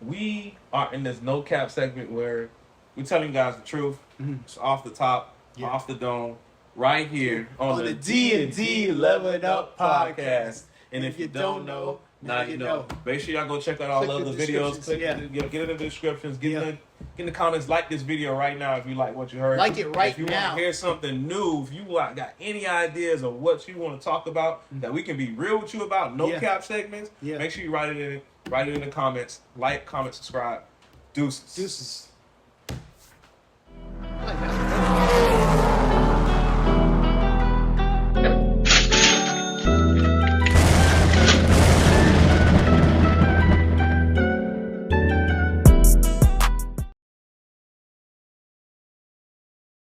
Speaker 1: we are in this NoCap segment where we're telling you guys the truth. It's off the top, off the dome, right here on the D&D Leveling Up podcast. And if you don't know, now you know. Make sure y'all go check out all
Speaker 2: Click
Speaker 1: the
Speaker 2: the
Speaker 1: videos.
Speaker 2: descriptions,
Speaker 1: Get it in the descriptions. Get in the comments. Like this video right now if you like what you heard.
Speaker 2: Like it right
Speaker 1: If you
Speaker 2: now.
Speaker 1: want to hear something new, if you got any ideas of what you want to talk about that we can be real with you about, no cap segments, make sure you write it in the comments. Like, comment, subscribe. Deuces.